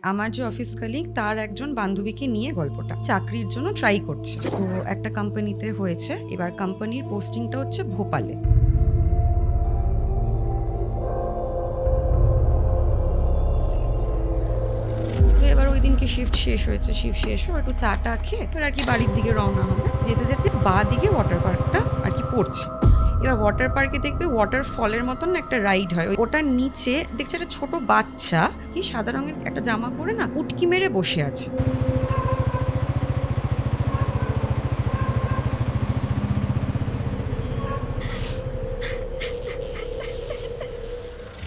আমার যে office colleague তার একজন বান্ধবীকে নিয়ে গল্পটা চাকরির জন্য ট্রাই করছে। তো একটা কোম্পানিতে হয়েছে, এবার কোম্পানির পোস্টিংটা হচ্ছে ভোপালে। তো এবার ওই দিনকে শিফট শেষ হয়েছে, একটু চাটা খেয়ে এবার আর কি বাড়ির দিকে রওনা হবে। যেতে যেতে বাঁ দিকে ওয়াটার পার্কটা আর কি পড়ছে। এবার ওয়াটার পার্কে দেখবে ওয়াটার ফলের মতন একটা রাইড হয়, ওটার নিচে দেখছে একটা ছোট বাচ্চা কি সাদা রঙের একটা জামা পরে না উটকি মেরে বসে আছে।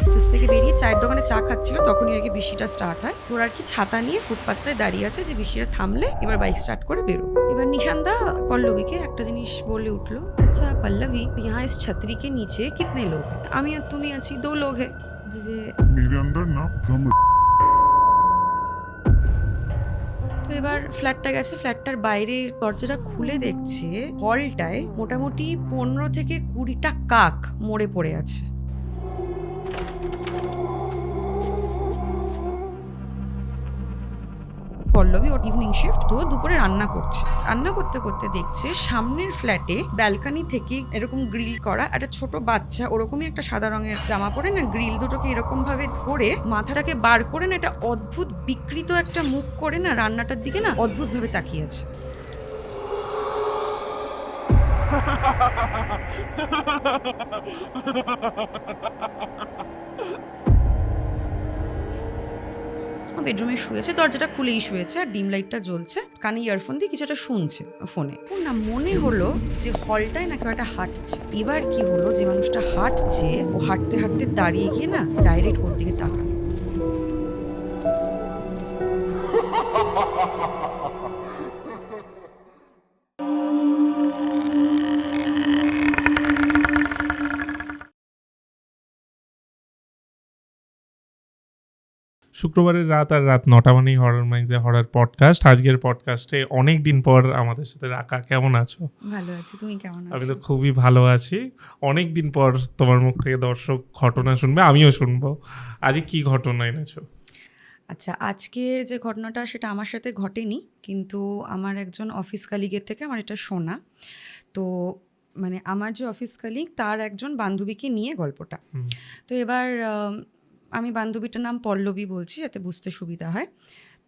অফিস থেকে বেরিয়ে চায়ের দোকানে চা খাচ্ছিল, তখনই আর কি বৃষ্টিটা স্টার্ট হয়। তোর আর কি ছাতা নিয়ে ফুটপাথটায় দাঁড়িয়ে আছে যে বৃষ্টিটা থামলে এবার বাইক স্টার্ট করে বেরো। এবার নিশানদা পল্লবীকে একটা জিনিস বলে উঠলো, আচ্ছা পল্লবী, यहाँ इस छतरी के नीचे कितने लोग हैं? আমি আর তুমি আছি, 2 लोग हैं। যে मेरे अंदर ना भ्रम। তো এবার ফ্ল্যাটটা গেছে, ফ্ল্যাটটার বাইরে দরজাটা খুলে দেখছে হলটায় মোটামুটি 15 থেকে 20টা কাক মরে পড়ে আছে। পল্লবী ওর ইভিনিং শিফট, তো দুপুরে রান্না করছে। রান্না করতে করতে দেখছে সামনের ফ্ল্যাটে ব্যালকনি থেকে এরকম গ্রিল করা একটা ছোট বাচ্চা, ওরকমই একটা সাদা রঙের জামা পরে না গ্রিল দুটোকে এরকম ভাবে ধরে মাথাটাকে বার করে না একটা অদ্ভুত বিকৃত একটা মুখ করে না রান্নাটার দিকে না অদ্ভুত ভাবে তাকিয়ে আছে। বেডরুমে শুয়েছে, দরজাটা খুলেই শুয়েছে আর ডিম লাইটটা জ্বলছে, কানে ইয়ারফোন দিয়ে কিছুটা শুনছে ফোনে। ওর না মনে হলো যে হলটায় না কেউ একটা হাঁটছে। এবার কি হলো, যে মানুষটা হাঁটছে ও হাঁটতে হাঁটতে দাঁড়িয়ে গিয়ে না ডাইরেক্ট ওর দিকে তাকালো। শুক্রবারের রাত আর রাত 9টা মানেই হরর মাইন্ডসে হরর পডকাস্ট। আজকের পডকাস্টে অনেক দিন পর আমাদের সাথে রাখা। কেমন আছো? ভালো আছি, তুমি কেমন আছো? আমি তো খুবই ভালো আছি। অনেক দিন পর তোমার মুখ থেকে দর্শক ঘটনা শুনবে, আমিও শুনবো। আজকে কি ঘটনা এনেছো? আচ্ছা, আজকের যে ঘটনাটা সেটা আমার সাথে ঘটেনি, কিন্তু আমার একজন অফিস কালিগের থেকে আমার এটা শোনা। তো মানে আমার যে অফিস কালিগ তার একজন বান্ধবীকে নিয়ে গল্পটা। তো এবার আমি বান্ধবীটার নাম পল্লবী বলছি যাতে বুঝতে সুবিধা হয়।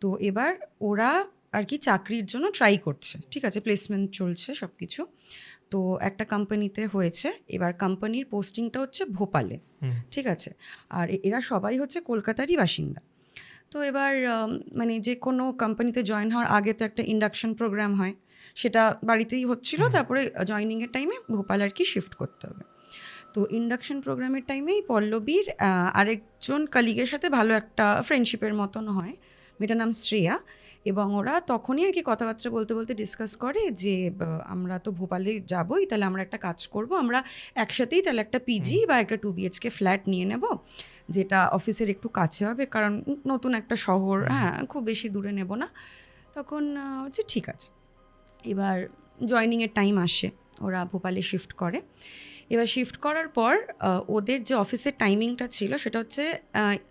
তো এবার ওরা আর কি চাকরির জন্য ট্রাই করছে, ঠিক আছে, প্লেসমেন্ট চলছে সব কিছু। তো একটা কোম্পানিতে হয়েছে, এবার কোম্পানির পোস্টিংটা হচ্ছে ভোপালে, ঠিক আছে। আর এরা সবাই হচ্ছে কলকাতারই বাসিন্দা। তো এবার মানে যে কোনো কোম্পানিতে জয়েন হওয়ার আগে তো একটা ইন্ডাকশন প্রোগ্রাম হয়, সেটা বাড়িতেই হচ্ছিল। তারপরে জয়নিংয়ের টাইমে ভোপাল আর কি শিফট করতে হবে। তো ইন্ডাকশন প্রোগ্রামের টাইমেই পল্লবীর আরেকজন কালিগের সাথে ভালো একটা ফ্রেন্ডশিপের মতন হয়, মেয়েটার নাম শ্রেয়া। এবং ওরা তখনই আর কি কথাবার্তা বলতে বলতে ডিসকাস করে যে আমরা তো ভোপালে যাবোই, তাহলে আমরা একটা কাজ করব, আমরা একসাথেই তাহলে একটা পিজি বা একটা 2 BHK ফ্ল্যাট নিয়ে নেব, যেটা অফিসের একটু কাছে হবে, কারণ নতুন একটা শহর, হ্যাঁ খুব বেশি দূরে নেব না। তখন হচ্ছে ঠিক আছে। এবার জয়নিংয়ের টাইম আসে, ওরা ভোপালে শিফট করে। এবার শিফট করার পর ওদের যে অফিসের টাইমিংটা ছিল সেটা হচ্ছে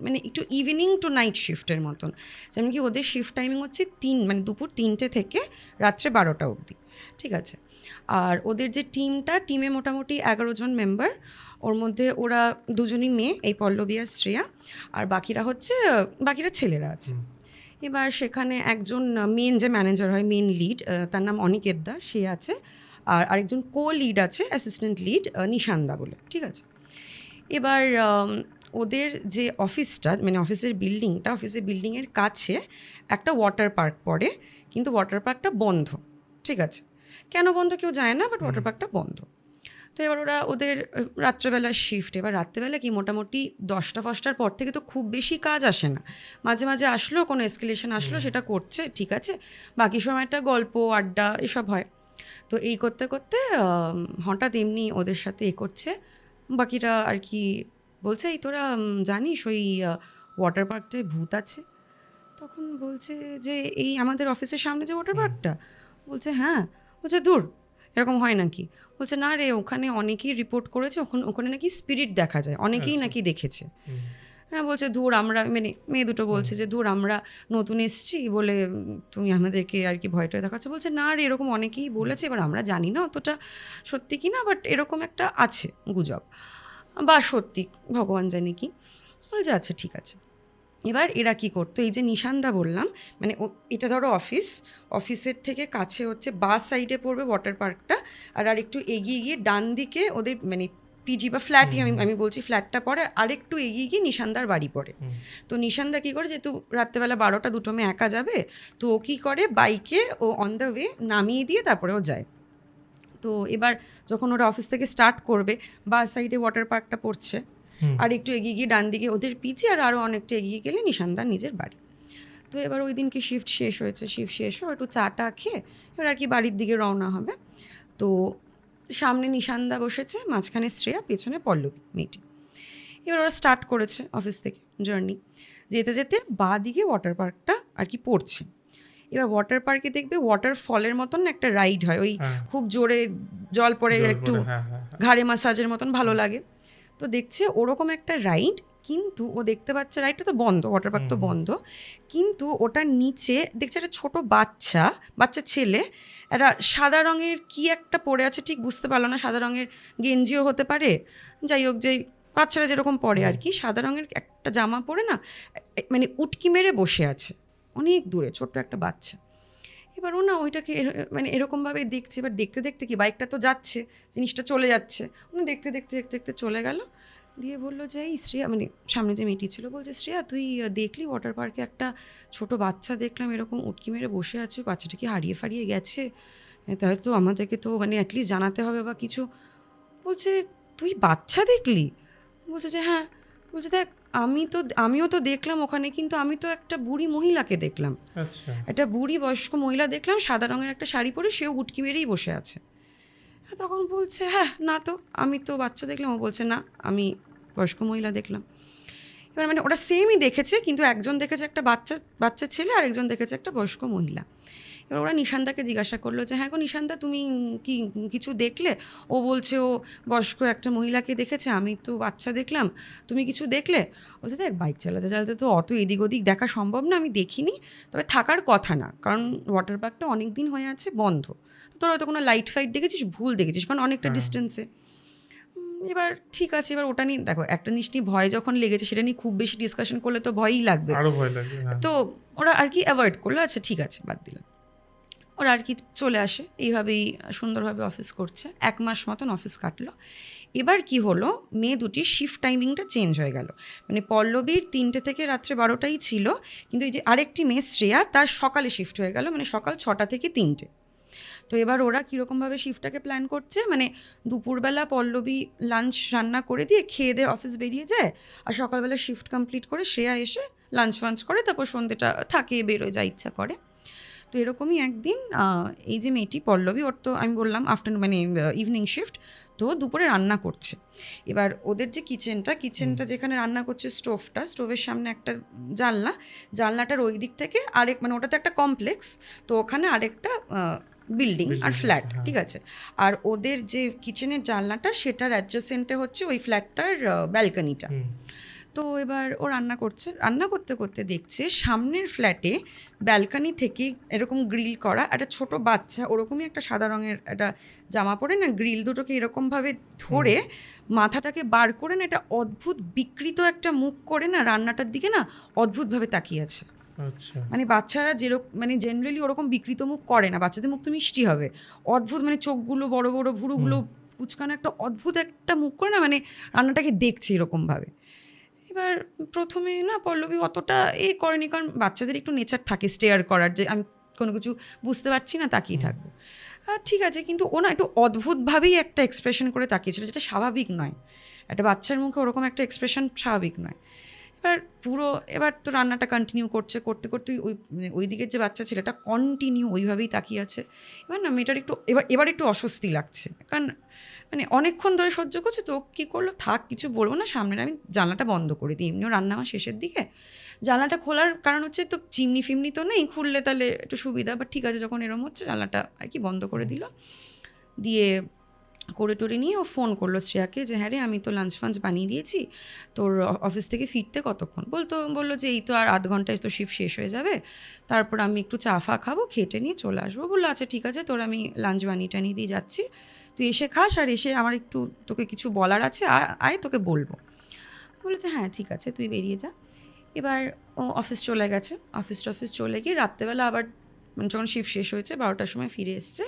মানে একটু ইভিনিং টু নাইট শিফটের মতন। যেমন কি ওদের শিফট টাইমিং হচ্ছে মানে দুপুর 3টে থেকে রাত্রে 12টা অবধি, ঠিক আছে। আর ওদের যে টিমে মোটামুটি 11 জন মেম্বার, ওর মধ্যে ওরা 2জনই মেয়ে, এই পল্লবী আর শ্রেয়া, আর বাকিরা ছেলেরা আছে। এবার সেখানে একজন মেন যে ম্যানেজার হয়, মেন লিড, তার নাম অনিকেত দা, সে আছে। আর আরেকজন লিড আছে, অ্যাসিস্ট্যান্ট লিড নিশানদা বলে, ঠিক আছে। এবার ওদের যে অফিসটা মানে অফিসের বিল্ডিংয়ের কাছে একটা ওয়াটার পার্ক পড়ে, কিন্তু ওয়াটার পার্কটা বন্ধ, ঠিক আছে। কেন বন্ধ কেউ জানে না, বাট ওয়াটার পার্কটা বন্ধ। তো এবার ওদের রাত্রেবেলা শিফট। এবার রাত্রেবেলা কি মোটামুটি 10টার পর থেকে তো খুব বেশি কাজ আসে না, মাঝে মাঝে আসলো কোনো এসকেলেশন আসলো, সেটা করছে, ঠিক আছে। বাকি সময়টা গল্প আড্ডা এসব হয়। তো এই করতে করতে হঠাৎ এমনি ওদের সাথে করছে, বাকিরা আর কি বলছে, এই তোরা জানিস ওই ওয়াটার পার্কটায় ভূত আছে? তখন বলছে যে এই আমাদের অফিসের সামনে যে ওয়াটার পার্কটা, বলছে হ্যাঁ। বলছে দূর, এরকম হয় নাকি? বলছে না রে, ওখানে অনেকেই রিপোর্ট করেছে, ওখানে নাকি স্পিরিট দেখা যায়, অনেকেই নাকি দেখেছে। হ্যাঁ, বলছে ধুর আমরা, মানে মেয়ে দুটো বলছে যে ধুর আমরা নতুন এসছি বলে তুমি আমাদেরকে আর কি ভয় টয় দেখাচ্ছে। বলছে না রে, এরকম অনেকেই বলেছে, এবার আমরা জানি না অতটা সত্যি কি না, বাট এরকম একটা আছে গুজব, বা সত্যি ভগবান জানে কি। বলছে আচ্ছা ঠিক আছে। এবার এরা কি করতো, এই যে নিশানদা বললাম, মানে এটা ধরো অফিসের থেকে কাছে হচ্ছে বা সাইডে পড়বে ওয়াটার পার্কটা, আর একটু এগিয়ে গিয়ে ডান দিকে ওদের মানে পিজি বা ফ্ল্যাটই আমি বলছি ফ্ল্যাটটা পড়ে, আর একটু এগিয়ে গিয়ে নিশানদার বাড়ি পড়ে। তো নিশানদা কী করে, যেহেতু রাত্রেবেলা 12টা 2টো মেয়ে একা যাবে, তো ও কী করে বাইকে ও অন দ্য ওয়ে নামিয়ে দিয়ে তারপরে ও যায়। তো এবার যখন ওরা অফিস থেকে স্টার্ট করবে, বা সাইডে ওয়াটার পার্কটা পড়ছে, আর একটু এগিয়ে গিয়ে ডান দিকে ওদের পিছে, আর আরও অনেকটা এগিয়ে গেলে নিশানদার নিজের বাড়ি। তো এবার ওই দিনকে শিফট শেষ হয়েছে, শিফট শেষ হয়ে একটু চাটা খেয়ে এবার আর কি বাড়ির দিকে রওনা হবে। তো সামনে নিশানদা বসেছে, মাঝখানে শ্রেয়া, পেছনে পল্লবী মেয়েটি। এবার ওরা স্টার্ট করেছে অফিস থেকে জার্নি। যেতে যেতে বাঁ দিকে ওয়াটার পার্কটা আর কি পড়ছে। এবার ওয়াটার পার্কে দেখবে ওয়াটারফলের মতন একটা রাইড হয়, ওই খুব জোরে জল পড়ে একটু ঘাড়ে মাসাজের মতন ভালো লাগে। তো দেখছে ওরকম একটা রাইড, কিন্তু ও দেখতে পাচ্ছে রাইডটা তো বন্ধ, ওয়াটার পার্ক তো বন্ধ, কিন্তু ওটার নিচে দেখছে একটা ছোট বাচ্চা ছেলে, একটা সাদা রঙের কি একটা পরে আছে, ঠিক বুঝতে পারলো না, সাদা রঙের গেঞ্জিও হতে পারে, যাই হোক যেই বাচ্চারা যেরকম পরে আর কি, সাদা রঙের একটা জামা পরে না, মানে উটকি মেরে বসে আছে অনেক দূরে, ছোট্ট একটা বাচ্চা। এবার ও না ওইটাকে মানে এরকমভাবে দেখছে, এবার দেখতে দেখতে কি বাইকটা তো যাচ্ছে, জিনিসটা চলে যাচ্ছে, উনি দেখতে দেখতে দেখতে দেখতে চলে গেল। দিয়ে বললো যে এই শ্রেয়া, মানে সামনে যে মেয়েটি ছিল, বলছে শ্রেয়া তুই দেখলি ওয়াটার পার্কে একটা ছোট বাচ্চা দেখলাম এরকম উটকি মেরে বসে আছে, বাচ্চাটা কি হারিয়ে ফারিয়ে গেছে? তাহলে তো আমাদেরকে তো মানে অ্যাটলিস্ট জানাতে হবে বা কিছু। বলছে তুই বাচ্চা দেখলি? বলছে যে হ্যাঁ। বলছে দেখ আমিও তো দেখলাম ওখানে, কিন্তু আমি তো একটা বুড়ি মহিলাকে দেখলাম, একটা বুড়ি বয়স্ক মহিলা দেখলাম, সাদা রঙের একটা শাড়ি পরে, সেও উটকি মেরেই বসে আছে। তখন বলছে হ্যাঁ না তো, আমি তো বাচ্চা দেখলাম। ও বলছে না, আমি বয়স্ক মহিলা দেখলাম। এবার মানে ওরা সেমই দেখেছে, কিন্তু একজন দেখেছে একটা বাচ্চা ছেলে, আর একজন দেখেছে একটা বয়স্ক মহিলা। এবার ওরা নিশানদাকে জিজ্ঞাসা করলো যে হ্যাঁ গো নিশানদা, তুমি কি কিছু দেখলে? ও বলছে ও বয়স্ক একটা মহিলাকে দেখেছে, আমি তো বাচ্চা দেখলাম, তুমি কিছু দেখলে? বলছে দেখ বাইক চালাতে চালাতে তো অত এদিক ওদিক দেখা সম্ভব না, আমি দেখিনি, তবে থাকার কথা না, কারণ ওয়াটার পার্কটা অনেক দিন হয়ে আছে বন্ধ, তোরা হয়তো কোনো লাইট ফাইট দেখেছিস, ভুল দেখেছিস, কারণ অনেকটা ডিস্টেন্সে। এবার ঠিক আছে, এবার ওটা নিয়ে দেখো, একটা জিনিস নিয়ে ভয় যখন লেগেছে, সেটা নিয়ে খুব বেশি ডিসকাশন করলে তো ভয়ই লাগবে, তো ওরা আর কি অ্যাভয়েড করলো, আচ্ছা ঠিক আছে বাদ দিলাম। ওরা আর কি চলে আসে, এইভাবেই সুন্দরভাবে অফিস করছে। 1 মাস মতন অফিস কাটলো। এবার কি হলো, মেয়ে দুটির শিফট টাইমিংটা চেঞ্জ হয়ে গেল, মানে পল্লবীর 3টে থেকে রাত্রে 12টাই ছিল, কিন্তু এই যে আরেকটি মেয়ে শ্রেয়া, তার সকালে শিফট হয়ে গেল, মানে সকাল 6টা থেকে 3টে। তো এবার ওরা কীরকমভাবে শিফটটাকে প্ল্যান করছে, মানে দুপুরবেলা পল্লবী লাঞ্চ রান্না করে দিয়ে খেয়ে দিয়ে অফিস বেরিয়ে যায়, আর সকালবেলা শিফট কমপ্লিট করে শ্রেয়া এসে লাঞ্চ ফাঞ্চ করে, তারপর সন্ধ্যেটা থাকে, বেরোয় যা ইচ্ছা করে। তো এরকমই একদিন এই যে মেয়েটি পল্লবী, ওর তো আমি বললাম আফটারনুন মানে ইভিনিং শিফট, তো দুপুরে রান্না করছে। এবার ওদের যে কিচেনটা যেখানে রান্না করছে, স্টোভের সামনে একটা জানলাটার ওই দিক থেকে মানে ওটাতে একটা কমপ্লেক্স, তো ওখানে আরেকটা বিল্ডিং আর ফ্ল্যাট, ঠিক আছে। আর ওদের যে কিচেনের জানলাটা, সেটার অ্যাডজাসেন্টে হচ্ছে ওই ফ্ল্যাটটার ব্যালকনিটা। তো এবার ও রান্না করতে করতে দেখছে সামনের ফ্ল্যাটে ব্যালকনি থেকে এরকম গ্রিল করা একটা ছোট বাচ্চা, ওরকমই একটা সাদা রঙের একটা জামা পরে না, গ্রিল দুটোকে এরকমভাবে ধরে মাথাটাকে বার করে না, এটা অদ্ভুত বিকৃত একটা মুখ করে না, রান্নাটার দিকে না অদ্ভুতভাবে তাকিয়ে আছে। মানে বাচ্চারা যেরকম মানে জেনারেলি ওরকম বিকৃত মুখ করে না, বাচ্চাদের মুখ তো মিষ্টি হবে, অদ্ভুত মানে চোখগুলো বড় বড়, ভুরুগুলো কুচকানো, একটা অদ্ভুত একটা মুখ করে না, মানে রান্নাটাকে দেখছে এরকমভাবে। এবার প্রথমে না পল্লবী অতটা করেনি, কারণ বাচ্চাদের একটু নেচার থাকে স্টেয়ার করার, যে আমি কোনো কিছু বুঝতে পারছি না, তাকিয়ে থাকবো, ঠিক আছে। কিন্তু ও না একটু অদ্ভুতভাবেই একটা এক্সপ্রেশন করে তাকিয়েছিল, যেটা স্বাভাবিক নয়, একটা বাচ্চার মুখে ওরকম একটা এক্সপ্রেশন স্বাভাবিক নয়। এবার তো রান্নাটা কন্টিনিউ করতে ওই দিকের যে বাচ্চা ছেলেটা কন্টিনিউ ওইভাবেই তাকিয়ে আছে। এবার না মেয়েটার একটু এবার একটু অস্বস্তি লাগছে, কারণ মানে অনেকক্ষণ ধরে সহ্য করছে। তো কী করলো, থাক কিছু বলবো না, সামনের আমি জানলাটা বন্ধ করে দিই, এমনিও রান্না আমার শেষের দিকে। জানলাটা খোলার কারণ হচ্ছে তো চিমনি ফিমনি তো নেই, খুললে তাহলে একটু সুবিধা, বাট ঠিক আছে, যখন এরম হচ্ছে জানলাটা আর কি বন্ধ করে দিল। দিয়ে করে টোরে নিয়ে ও ফোন করলো শ্রেয়াকে যে হ্যাঁ রে আমি তো লাঞ্চ ফাঞ্চ বানিয়ে দিয়েছি, তোর অফিস থেকে ফিরতে কতক্ষণ? বললো যে এই তো আর আধ ঘন্টায় তো শিফট শেষ হয়ে যাবে, তারপর আমি একটু চা ফা খাবো, খেটে নিয়ে চলে আসবো। বললো আচ্ছা ঠিক আছে, তোর আমি লাঞ্চ বানিয়ে টানিয়ে দিয়ে যাচ্ছি, তুই এসে খাস, আর এসে আমার একটু তোকে কিছু বলার আছে, আয় তোকে বলবো। বলেছে হ্যাঁ ঠিক আছে, তুই বেরিয়ে যা। এবার ও অফিস চলে গেছে, অফিস চলে গিয়ে রাত্রেবেলা আবার মানে যখন শিফট শেষ হয়েছে 12টার সময় ফিরে এসছে,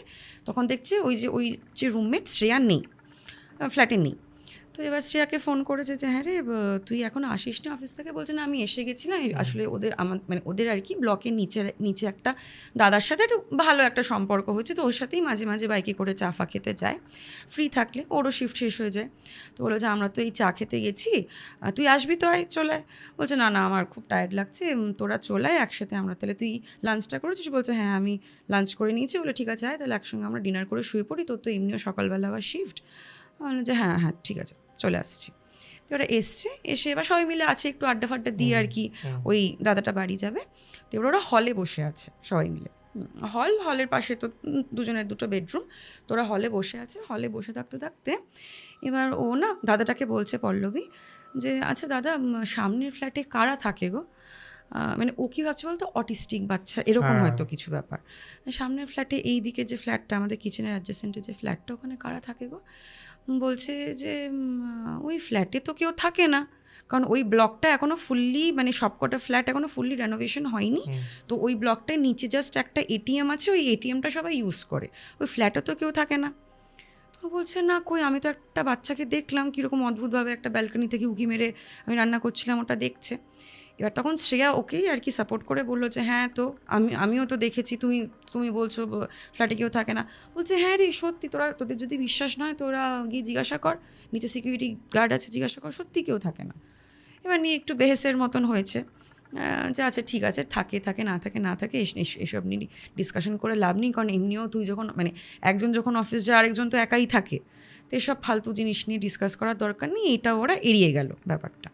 তখন দেখছে ওই যে রুমমেট শ্রেয়া নেই, ফ্ল্যাটে নেই। তো এবার শ্রেয়াকে ফোন করেছে যে হ্যাঁ রে তুই এখনও আসিস না অফিস থেকে? বলছে না আমি এসে গেছিলাম, আসলে ওদের আর কি ব্লকের নিচে একটা দাদার সাথে একটু ভালো একটা সম্পর্ক হয়েছে, তো ওর সাথেই মাঝে মাঝে বাইকে করে চা ফা খেতে যায়, ফ্রি থাকলে ওরও শিফট শেষ হয়ে যায়। তো বলো যে আমরা তো এই চা খেতে গেছি, তুই আসবি তো, আয় চলে আয়। বলছে না আমার খুব টায়ার্ড লাগছে, তোরা চলে আয় একসাথে, আমরা তাহলে তুই লাঞ্চটা করেছিস? বলছে হ্যাঁ আমি লাঞ্চ করে নিয়েছি। বলে ঠিক আছে আয় তাহলে একসঙ্গে আমরা ডিনার করে শুয়ে পড়ি, তোর তো এমনিও সকালবেলা আবার শিফট। বললাম যে হ্যাঁ হ্যাঁ ঠিক আছে চলে আসছি। তো ওরা এসে এবার সবাই মিলে আছে, একটু আড্ডা ফাড্ডা দিয়ে আর কি ওই দাদাটা বাড়ি যাবে। তো এবার ওরা হলে বসে আছে সবাই মিলে, হলের পাশে তো দুজনের দুটো বেডরুম, তো ওরা হলে বসে আছে। হলে বসে থাকতে থাকতে এবার ও না দাদাটাকে বলছে পল্লবী যে আচ্ছা দাদা সামনের ফ্ল্যাটে কারা থাকে গো? মানে ও কী ভাবছে বলতো, অটিস্টিক বাচ্চা এরকম হয়তো কিছু ব্যাপার। সামনের ফ্ল্যাটে এই দিকে যে ফ্ল্যাটটা আমাদের কিচেনের অ্যাডজেসেন্টে যে ফ্ল্যাটটা, ওখানে কারা থাকে গো? বলছে যে ওই ফ্ল্যাটে তো কেউ থাকে না, কারণ ওই ব্লকটা এখনও ফুললি মানে সবকটা ফ্ল্যাট এখনও ফুললি রেনোভেশন হয়নি, তো ওই ব্লকটায় নিচে জাস্ট একটা এটিএম আছে, ওই এটিএমটা সবাই ইউজ করে, ওই ফ্ল্যাটে তো কেউ থাকে না। তো বলছে না কই, আমি তো একটা বাচ্চাকে দেখলাম কীরকম অদ্ভুতভাবে একটা ব্যালকনি থেকে উঁকি মেরে আমি রান্না করছিলাম, ওটা দেখছে। এবার তখন শ্রেয়া ওকেই আর কি সাপোর্ট করে বললো যে হ্যাঁ তো আমিও তো দেখেছি, তুমি বলছো ফ্ল্যাটে কেউ থাকে না। বলছে হ্যাঁ রে সত্যি, তোদের যদি বিশ্বাস নয় তোরা গিয়ে জিজ্ঞাসা কর, নিচে সিকিউরিটি গার্ড আছে, জিজ্ঞাসা কর, সত্যি কেউ থাকে না। এবার নিয়ে একটু বেহেসের মতন হয়েছে যে আচ্ছা ঠিক আছে, থাকে না থাকে এসব নিয়ে ডিসকাশন করে লাভ নেই, কারণ এমনিও তুই যখন মানে একজন যখন অফিস যায় আরেকজন তো একাই থাকে, তো এসব ফালতু জিনিস নিয়ে ডিসকাস করার দরকার নেই, এটা ওরা এড়িয়ে গেল ব্যাপারটা।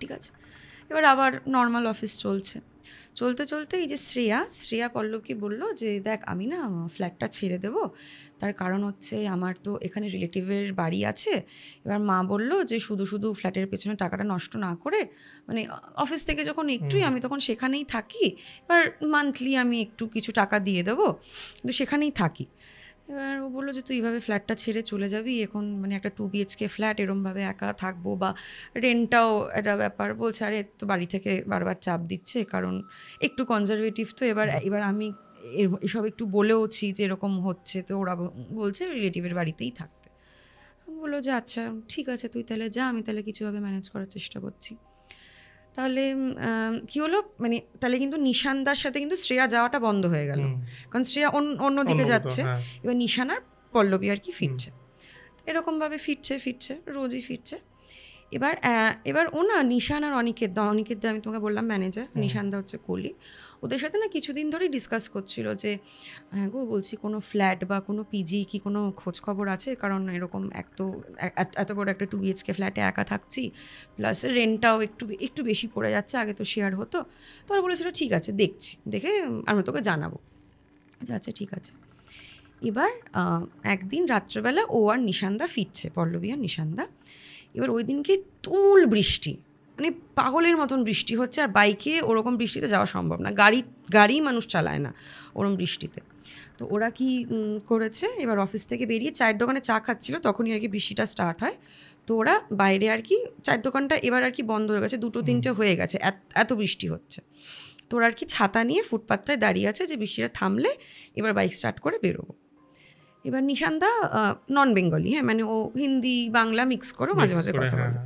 ঠিক আছে, এবার আবার নর্মাল অফিস চলতে এই যে শ্রেয়া পল্লবকে বললো যে দেখ আমি না ফ্ল্যাটটা ছেড়ে দেবো, তার কারণ হচ্ছে আমার তো এখানে রিলেটিভের বাড়ি আছে। এবার মা বললো যে শুধু ফ্ল্যাটের পেছনে টাকাটা নষ্ট না করে, মানে অফিস থেকে যখন একটুই আমি তখন সেখানেই থাকি, এবার মান্থলি আমি একটু কিছু টাকা দিয়ে দেবো, কিন্তু সেখানেই থাকি। এবার ও বললো যে তুই এইভাবে ফ্ল্যাটটা ছেড়ে চলে যাবি, এখন মানে একটা 2 BHK ফ্ল্যাট এরমভাবে একা থাকবো, বা রেন্টটাও একটা ব্যাপার। বলছে আরে তো বাড়ি থেকে বারবার চাপ দিচ্ছে, কারণ একটু কনজারভেটিভ, তো এবার আমি এসব একটু বলেওছি যে এরকম হচ্ছে, তো ওরা বলছে রিলেটিভের বাড়িতেই থাকতে। বললো যে আচ্ছা ঠিক আছে তুই তাহলে যা, আমি তাহলে কিছুভাবে ম্যানেজ করার চেষ্টা করছি। তাহলে কী হলো, মানে তাহলে কিন্তু নিশানদার সাথে কিন্তু শ্রেয়া যাওয়াটা বন্ধ হয়ে গেল, কারণ শ্রেয়া অন্যদিকে যাচ্ছে, এবার নিশান আর পল্লবী আর কি ফিরছে, এরকমভাবে ফিরছে রোজই ফিরছে। এবার ও না নিশান আর অনিকেত দা আমি তোমাকে বললাম ম্যানেজার, নিশান দা হচ্ছে কলি, ওদের সাথে না কিছুদিন ধরেই ডিসকাস করছিল যে হ্যাঁ গো বলছি কোনো ফ্ল্যাট বা কোনো পিজি কি কোনো খোঁজ খবর আছে, কারণ এরকম এত বড় একটা 2 BHK ফ্ল্যাটে একা থাকছি, প্লাস রেন্টটাও একটু বেশি পড়ে যাচ্ছে, আগে তো শেয়ার হতো। তো ওরা বলেছিল ঠিক আছে দেখে আমরা তোকে জানাবো। আচ্ছা ঠিক আছে। এবার একদিন রাত্রেবেলা ও আর নিশানদা ফিরছে, পল্লবী আর নিশানদা। এবার ওই দিনকে তুমুল বৃষ্টি, মানে পাগলের মতন বৃষ্টি হচ্ছে, আর বাইকে ওরকম বৃষ্টিতে যাওয়া সম্ভব না, গাড়ি মানুষ চালায় না ওরকম বৃষ্টিতে। তো ওরা কি করেছে, এবার অফিস থেকে বেরিয়ে চায়ের দোকানে চা খাচ্ছিল, তখনই আর কি বৃষ্টিটা স্টার্ট হয়। তো ওরা বাইরে আর কি চায়ের দোকানটা এবার আর কি বন্ধ হয়ে গেছে, 2-3টে হয়ে গেছে, এত বৃষ্টি হচ্ছে। তো ওরা আর কি ছাতা নিয়ে ফুটপাথটায় দাঁড়িয়ে আছে যে বৃষ্টিটা থামলে এবার বাইক স্টার্ট করে বেরোবো। এবার নিশানদা নন বেঙ্গলি, হ্যাঁ মানে ও হিন্দি বাংলা মিক্স করে মাঝে মাঝে কথা বলে।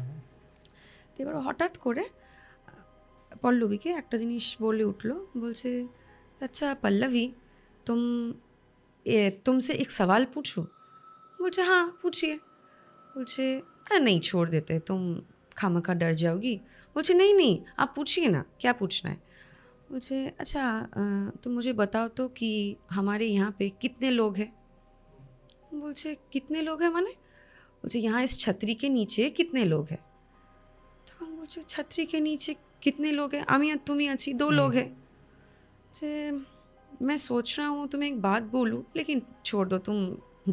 তো এবার হঠাৎ করে পল্লবীকে একটা জিনিস বলে উঠলো, বলছে আচ্ছা পল্লবী तुमसे एक सवाल पूछूं? बोलছে हाँ पूछिए। बोलছে नहीं छोड़ देते, तुम खामखा डर जाओगी। बोलছে नहीं आप पूछिए ना, क्या पूछना है? बोलছে अच्छा तुम मुझे बताओ तो कि हमारे यहाँ पे कितने लोग हैं? बोलছে कितने लोग हैं माने? बोलছে यहाँ इस छतरी के नीचे कितने लोग हैं? তখন বলছে छतरी के नीचे कितने लोग हैं? আমি আর তুমি আছি, 2 लोग हैं। যে मैं सोच रहा हूँ तुम्हें एक बात बोलूँ, लेकिन छोड़ दो, तुम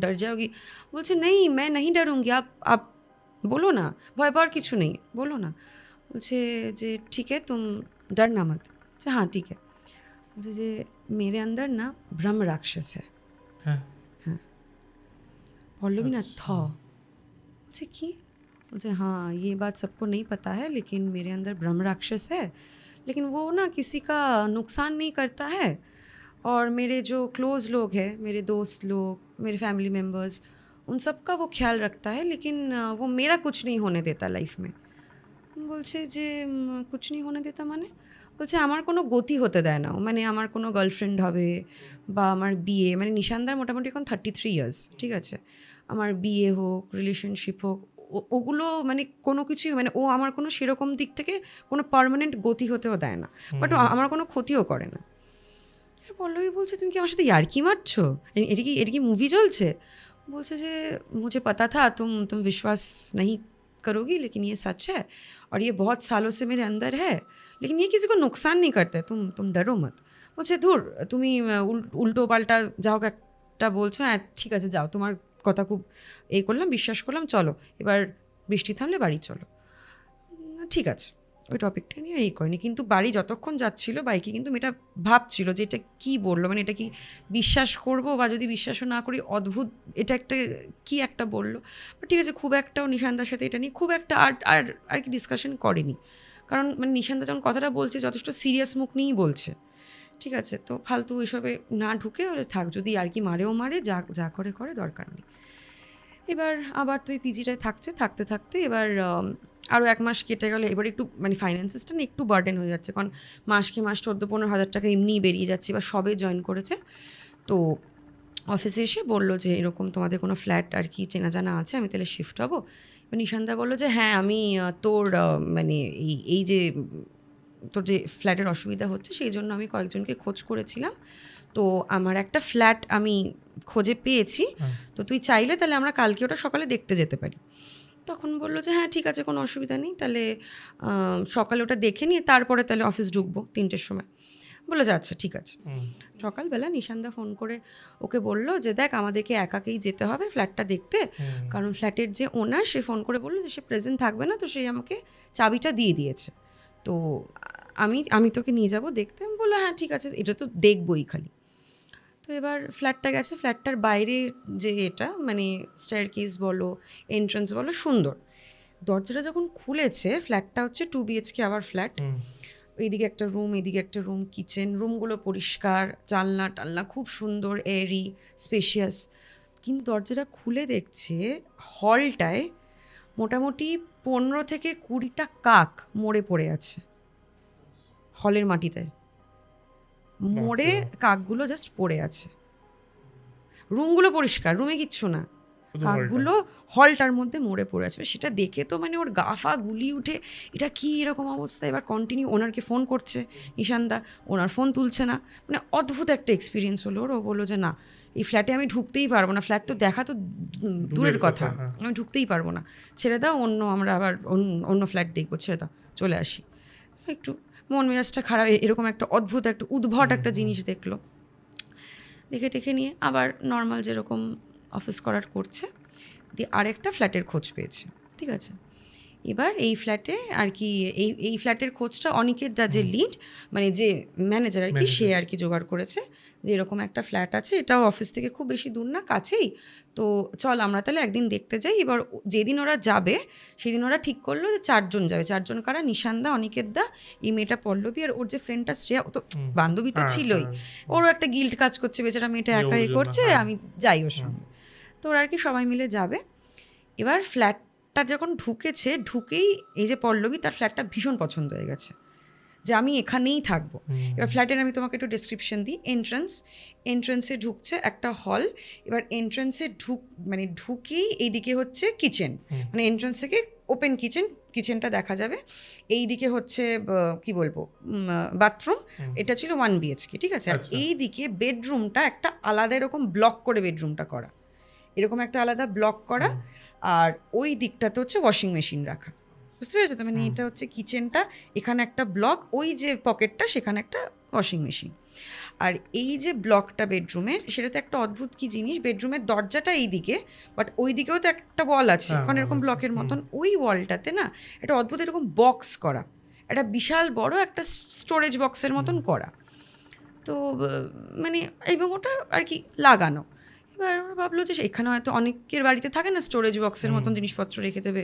डर जाओगी? বলছে नहीं मैं नहीं डरूंगी, आप बोलो ना, ভয় পাওয়ার কিছু নেই, बोलो ना। বলছে যে ठीक है तुम डरना मत। अच्छा हाँ ठीक है। বলছে যে मेरे अंदर ना ब्रह्म राक्षस है। হ্যাঁ पल्लवी ना था। बच्चे की? मुझे हाँ ये बात सबको नहीं पता है, लेकिन मेरे अंदर ब्रह्म राक्षस है, लेकिन वो ना किसी का नुकसान नहीं करता है, और मेरे जो क्लोज़ लोग हैं, मेरे दोस्त लोग, मेरे फैमिली मेम्बर्स, उन सब का वो ख्याल रखता है, लेकिन वो मेरा कुछ नहीं होने देता लाइफ में। বলছে যে कुछ नहीं होने देता মানে? বলছে আমার কোনো গতি হতে দেয় না ও, মানে আমার কোনো গার্লফ্রেন্ড হবে বা আমার বিয়ে, মানে নিশানদার মোটামুটি এখন 33 ইয়ার্স, ঠিক আছে, আমার বিয়ে হোক, রিলেশনশিপ হোক, ওগুলো মানে কোনো কিছুই, মানে ও আমার কোনো সেরকম দিক থেকে কোনো পার্মানেন্ট গতি হতেও দেয় না, বাট আমার কোনো ক্ষতিও করে না। পল্লবী বলছে তুমি কি আমার সাথে ইয়ার্কি মারছো? এটা কি মুভি চলছে? বলছে যে मुझे पता था तुम विश्वास नहीं करोगी, लेकिन ये सच है और ये बहुत सालों से मेरे अंदर है, लेकिन ये किसी को नुकसान नहीं करता है, तुम डरो मत। বলছে ধুর তুমি উল্টো পাল্টা যাও একটা বলছো, হ্যাঁ ঠিক আছে যাও, তোমার কথা খুব করলাম, বিশ্বাস করলাম, চলো এবার বৃষ্টি থামলে বাড়ি চলো। ঠিক আছে, ওই টপিকটা নিয়ে করেনি, কিন্তু বাড়ি যতক্ষণ যাচ্ছিল বাইকে কিন্তু মেয়েটা ভাবছিল যে এটা কী বললো, মানে এটা কি বিশ্বাস করব, বা যদি বিশ্বাসও না করি অদ্ভুত এটা একটা কি একটা বললো। বাট ঠিক আছে, খুব একটাও নিশান্দার সাথে এটা নিয়ে খুব একটা আর কি ডিসকাশন করেনি, কারণ মানে নিশান্দা যখন কথাটা বলছে যথেষ্ট সিরিয়াস মুখ নিয়েই বলছে, ঠিক আছে, তো ফালতু এইসবে না ঢুকে ওরে থাক, যদি আর কি মারেও মারে, যা করে দরকার নেই। এবার আবার তুই পিজিটায় থাকতে থাকতে এবার আরও 1 মাস কেটে গেলে, এবার একটু মানে ফাইন্যান্সেসটা না একটু বার্ডেন হয়ে যাচ্ছে, কারণ মাসকে মাস 14-15 হাজার টাকা এমনিই বেরিয়ে যাচ্ছে, এবার সবে জয়েন করেছে। তো অফিসে এসে বললো যে এরকম তোমাদের কোনো ফ্ল্যাট আর কি চেনা জানা আছে, আমি তাহলে শিফট হবো। এবার নিশান্দা বললো যে হ্যাঁ আমি তোর মানে এই যে তোর যে ফ্ল্যাটের অসুবিধা হচ্ছে সেই জন্য আমি কয়েকজনকে খোঁজ করেছিলাম, তো আমার একটা ফ্ল্যাট আমি খোঁজে পেয়েছি, তো তুই চাইলে তাহলে আমরা কালকে ওটা সকালে দেখতে যেতে পারি। তখন বললো যে হ্যাঁ ঠিক আছে কোনো অসুবিধা নেই, তাহলে সকালে ওটা দেখে নিয়ে তারপরে তাহলে অফিস ঢুকবো 3টের সময়। বললো যে আচ্ছা ঠিক আছে। সকালবেলা নিশান্দা ফোন করে ওকে বললো যে দেখ আমাদেরকে একাকেই যেতে হবে ফ্ল্যাটটা দেখতে, কারণ ফ্ল্যাটের যে ওনার সে ফোন করে বললো যে সে প্রেজেন্ট থাকবে না, তো সে আমাকে চাবিটা দিয়ে দিয়েছে, তো আমি তোকে নিয়ে যাব দেখতে। আমি বললো হ্যাঁ ঠিক আছে, এটা তো দেখবই খালি। তো এবার ফ্ল্যাটটা গেছে, ফ্ল্যাটটার বাইরে যে এটা মানে স্টেয়ারকেস বলো, এন্ট্রান্স বলো, সুন্দর। দরজাটা যখন খুলেছে, ফ্ল্যাটটা হচ্ছে 2 BHK আবার ফ্ল্যাট, এইদিকে একটা রুম, এদিকে একটা রুম, কিচেন, রুমগুলো পরিষ্কার, জানলা টালনা খুব সুন্দর, এয়ারি, স্পেশিয়াস। কিন্তু দরজাটা খুলে দেখছে হলটায় মোটামুটি 15 থেকে 20টা কাক মরে পড়ে আছে হলের মাটিতে, মরে কাকগুলো জাস্ট পড়ে আছে। রুমগুলো পরিষ্কার, রুমে কিচ্ছু না, কাকগুলো হলটার মধ্যে মরে পড়ে আছে। সেটা দেখে তো মানে ওর গা ফা গুলি উঠে, এটা কি এরকম অবস্থা। এবার কন্টিনিউ ওনারকে ফোন করছে নিশান্দা, ওনার ফোন তুলছে না, মানে অদ্ভুত একটা এক্সপিরিয়েন্স হলো ওর। ও বললো যে না এই ফ্ল্যাটে আমি ঢুকতেই পারবো না, ফ্ল্যাট তো দেখা তো দূরের কথা, আমি ঢুকতেই পারবো না, ছেড়ে দাও, আমরা আবার অন্য ফ্ল্যাট দেখবো, ছেড়ে দাও, চলে আসি। একটু মন মেজাজটা খারাপ, এরকম একটা অদ্ভুত একটা উদ্ভট একটা জিনিস দেখলো, দেখে টেখে নিয়ে আবার নর্মাল যেরকম অফিস করার করছে, দিয়ে আরেকটা ফ্ল্যাটের খোঁজ পেয়েছে, ঠিক আছে। এবার এই ফ্ল্যাটে আর কি এই ফ্ল্যাটের খোঁজটা অনিকেত দা যে লিড মানে যে ম্যানেজার আর কি, সে আর কি জোগাড় করেছে যে এরকম একটা ফ্ল্যাট আছে, এটাও অফিস থেকে খুব বেশি দূর না, কাছেই, তো চল আমরা তাহলে একদিন দেখতে যাই। এবার যেদিন ওরা যাবে সেদিন ওরা ঠিক করলো যে 4 জন যাবে। 4 জন কারা? নিশান্দা, অনিকেত দা, এই মেয়েটা পল্লবী, আর ওর যে ফ্রেন্ডটা শ্রেয়া, ও তো বান্ধবী তো ছিলই, ওরও একটা গিল্ট কাজ করছে, বেচারা মেয়েটা একাই করছে, আমি যাই ওর সঙ্গে। তো ওরা আর কি সবাই মিলে যাবে। এবার ফ্ল্যাটটা যখন ঢুকেই এই যে পল্লবী, তার ফ্ল্যাটটা ভীষণ পছন্দ হয়ে গেছে যে আমি এখানেই থাকবো। এবার ফ্ল্যাটের আমি তোমাকে একটু ডেসক্রিপশন দিই। এন্ট্রান্সে ঢুকছে একটা হল, এবার এন্ট্রান্সে ঢুকেই এইদিকে হচ্ছে কিচেন, মানে এন্ট্রান্স থেকে ওপেন কিচেনটা দেখা যাবে, এইদিকে হচ্ছে কি বলবো বাথরুম, এটা ছিল 1 BHK, ঠিক আছে। আর এইদিকে বেডরুমটা একটা আলাদা এরকম ব্লক করে বেডরুমটা করা, এরকম একটা আলাদা ব্লক করা, আর ওই দিকটাতে হচ্ছে ওয়াশিং মেশিন রাখা, বুঝতে পেরেছো তো? মানে এটা হচ্ছে কিচেনটা, এখানে একটা ব্লক, ওই যে পকেটটা সেখানে একটা ওয়াশিং মেশিন। আর এই যে ব্লকটা বেডরুমের, সেটাতে একটা অদ্ভুত কি জিনিস, বেডরুমের দরজাটা এই দিকে, বাট ওই দিকেও তো একটা ওয়াল আছে, হ্যাঁ, এখন এরকম আছে, ব্লকের মতন, ওই ওয়ালটাতে না একটা অদ্ভুত এরকম বক্স করা, একটা বিশাল বড় একটা স্টোরেজ বক্সের মতন করা। তো মানে এবং ওটা আর কি লাগানো। এবার ওরা ভাবলো যে এখানে হয়তো অনেকের বাড়িতে থাকে না স্টোরেজ বক্সের মতন জিনিসপত্র রেখে দেবে,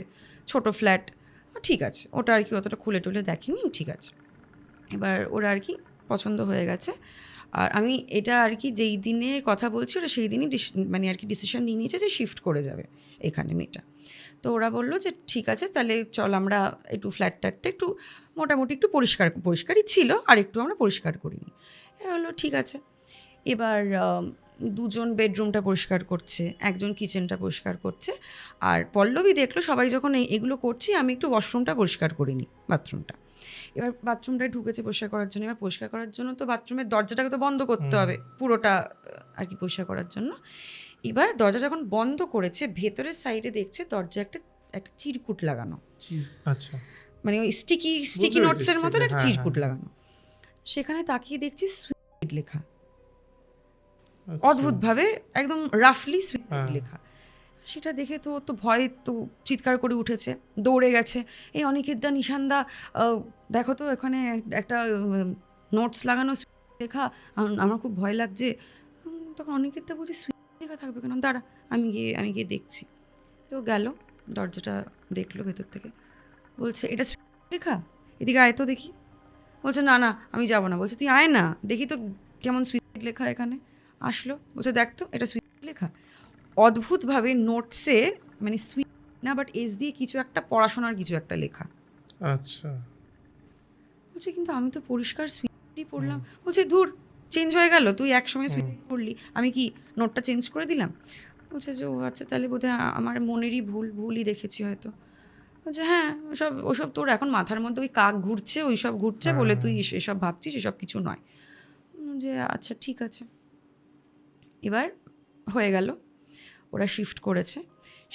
ছোট ফ্ল্যাট, ঠিক আছে, ওটা আর কি অতটা খুলে টুলে দেখেনি, ঠিক আছে। এবার ওরা আর কি পছন্দ হয়ে গেছে। আর আমি এটা আর কি যেই দিনের কথা বলছি, ওরা সেই দিনই মানে আর কি ডিসিশন নিয়ে নিয়েছে যে শিফট করে যাবে এখানে মেয়েটা। তো ওরা বললো যে ঠিক আছে, তাহলে চল আমরা একটু ফ্ল্যাটটা একটু মোটামুটি একটু পরিষ্কারই ছিল, আর একটু আমরা পরিষ্কার করিনি। এরা বললো ঠিক আছে। এবার দুজন বেডরুমটা পরিষ্কার করছে, একজন কিচেনটা পরিষ্কার করছে, আর পল্লবী দেখলো সবাই যখন এগুলো করছি, আমি একটু ওয়াশরুমটা পরিষ্কার করিনি, বাথরুমটা। এবার বাথরুমটায় ঢুকেছে পরিষ্কার করার জন্য। এবার পরিষ্কার করার জন্য তো বাথরুমের দরজাটাকে তো বন্ধ করতে হবে পুরোটা আর কি পরিষ্কার করার জন্য। এবার দরজা যখন বন্ধ করেছে, ভেতরের সাইডে দেখছে দরজা একটা চিরকুট লাগানো, আচ্ছা, মানে ওই স্টিকি বুঝতে নোটসের পেরেছি, মতন একটা হ্যাঁ, চিরকুট হ্যাঁ। লাগানো। সেখানে তাকিয়ে দেখছি সুইট লেখা, আচ্ছা। অদ্ভুতভাবে একদম রাফলি সুইট হ্যাঁ। লেখা। সেটা দেখে তো ভয় তো চিৎকার করে উঠেছে, দৌড়ে গেছে, এই অনিকেতদা, নিশানদা, দেখো তো এখানে একটা নোটস লাগানো লেখা, আমার খুব ভয় লাগছে। তখন অনিকেতদা বলছে সুইট লেখা থাকবে কেন, দাঁড়া আমি গিয়ে দেখছি। তো গেল, দরজাটা দেখলো ভেতর থেকে, বলছে এটা সুইট লেখা, এদিকে আয় তো দেখি। বলছে না না আমি যাবো না। বলছে তুই আয় না দেখি তো কেমন সুইট লেখা এখানে। আসলো, বলছে দেখ তো এটা সুইট লেখা। অদ্ভুতভাবে নোটসে মানে সুইট না, বাট এস দিয়ে কিছু একটা পড়াশোনার কিছু একটা লেখা। আচ্ছা, বলছে কিন্তু আমি তো পরিষ্কার সুইটই পড়লাম। বলছে ধুর, চেঞ্জ হয়ে গেল, তুই একসময় সুইট পড়লি, আমি কি নোটটা চেঞ্জ করে দিলাম? বলছে যে ও আচ্ছা, তাহলে বোধহয় আমার মনেরই ভুলই দেখেছি হয়তো। বলছে হ্যাঁ, ওসব তোর এখন মাথার মধ্যে ওই কাক ঘুরছে, ওই সব ঘুরছে বলে তুই এসব ভাবছিস, এসব কিছু নয়। যে আচ্ছা ঠিক আছে। এবার হয়ে গেল, ওরা শিফট করেছে,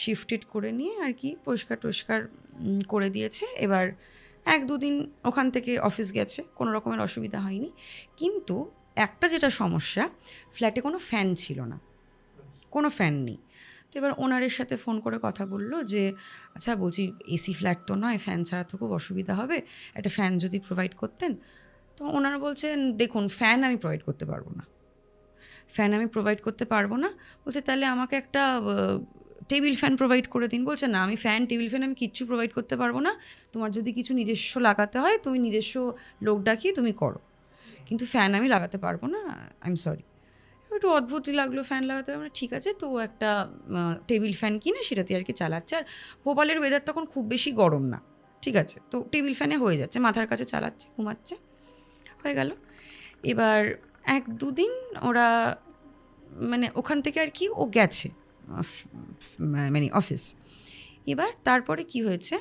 শিফটেড করে নিয়ে আর কি পরিষ্কার টরিষ্কার করে দিয়েছে। এবার 1-2 দিন ওখান থেকে অফিস গেছে, কোনো রকমের অসুবিধা হয়নি। কিন্তু একটা যেটা সমস্যা, ফ্ল্যাটে কোনো ফ্যান ছিল না, কোনো ফ্যান নেই। তো এবার ওনারের সাথে ফোন করে কথা বললো যে আচ্ছা বলছি এসি ফ্ল্যাট তো নয়, ফ্যান ছাড়া তো খুব অসুবিধা হবে, একটা ফ্যান যদি প্রোভাইড করতেন। তো ওনারা বলছেন দেখুন ফ্যান আমি প্রোভাইড করতে পারবো না, ফ্যান আমি প্রোভাইড করতে পারবো না। বলছে তাহলে আমাকে একটা টেবিল ফ্যান প্রোভাইড করে দিন। বলছে না, আমি ফ্যান টেবিল ফ্যান আমি কিচ্ছু প্রোভাইড করতে পারবো না, তোমার যদি কিছু নিজস্ব লাগাতে হয় তুমি নিজস্ব লোক ডাকিয়ে তুমি করো, কিন্তু ফ্যান আমি লাগাতে পারবো না, আই এম সরি। একটু অদ্ভুতই লাগলো ফ্যান লাগাতে, আমরা ঠিক আছে। তো একটা টেবিল ফ্যান কিনে সেটাতে আর কি চালাচ্ছে। আর ভোপালের ওয়েদার তখন খুব বেশি গরম না, ঠিক আছে, তো টেবিল ফ্যানে হয়ে যাচ্ছে, মাথার কাছে চালাচ্ছে, ঘুমাচ্ছে, হয়ে গেল। এবার 1-2 দিন ওরা মানে ওখান থেকে আর কি ও গেছে মানে অফিস। এবার তারপরে কি হয়েছে,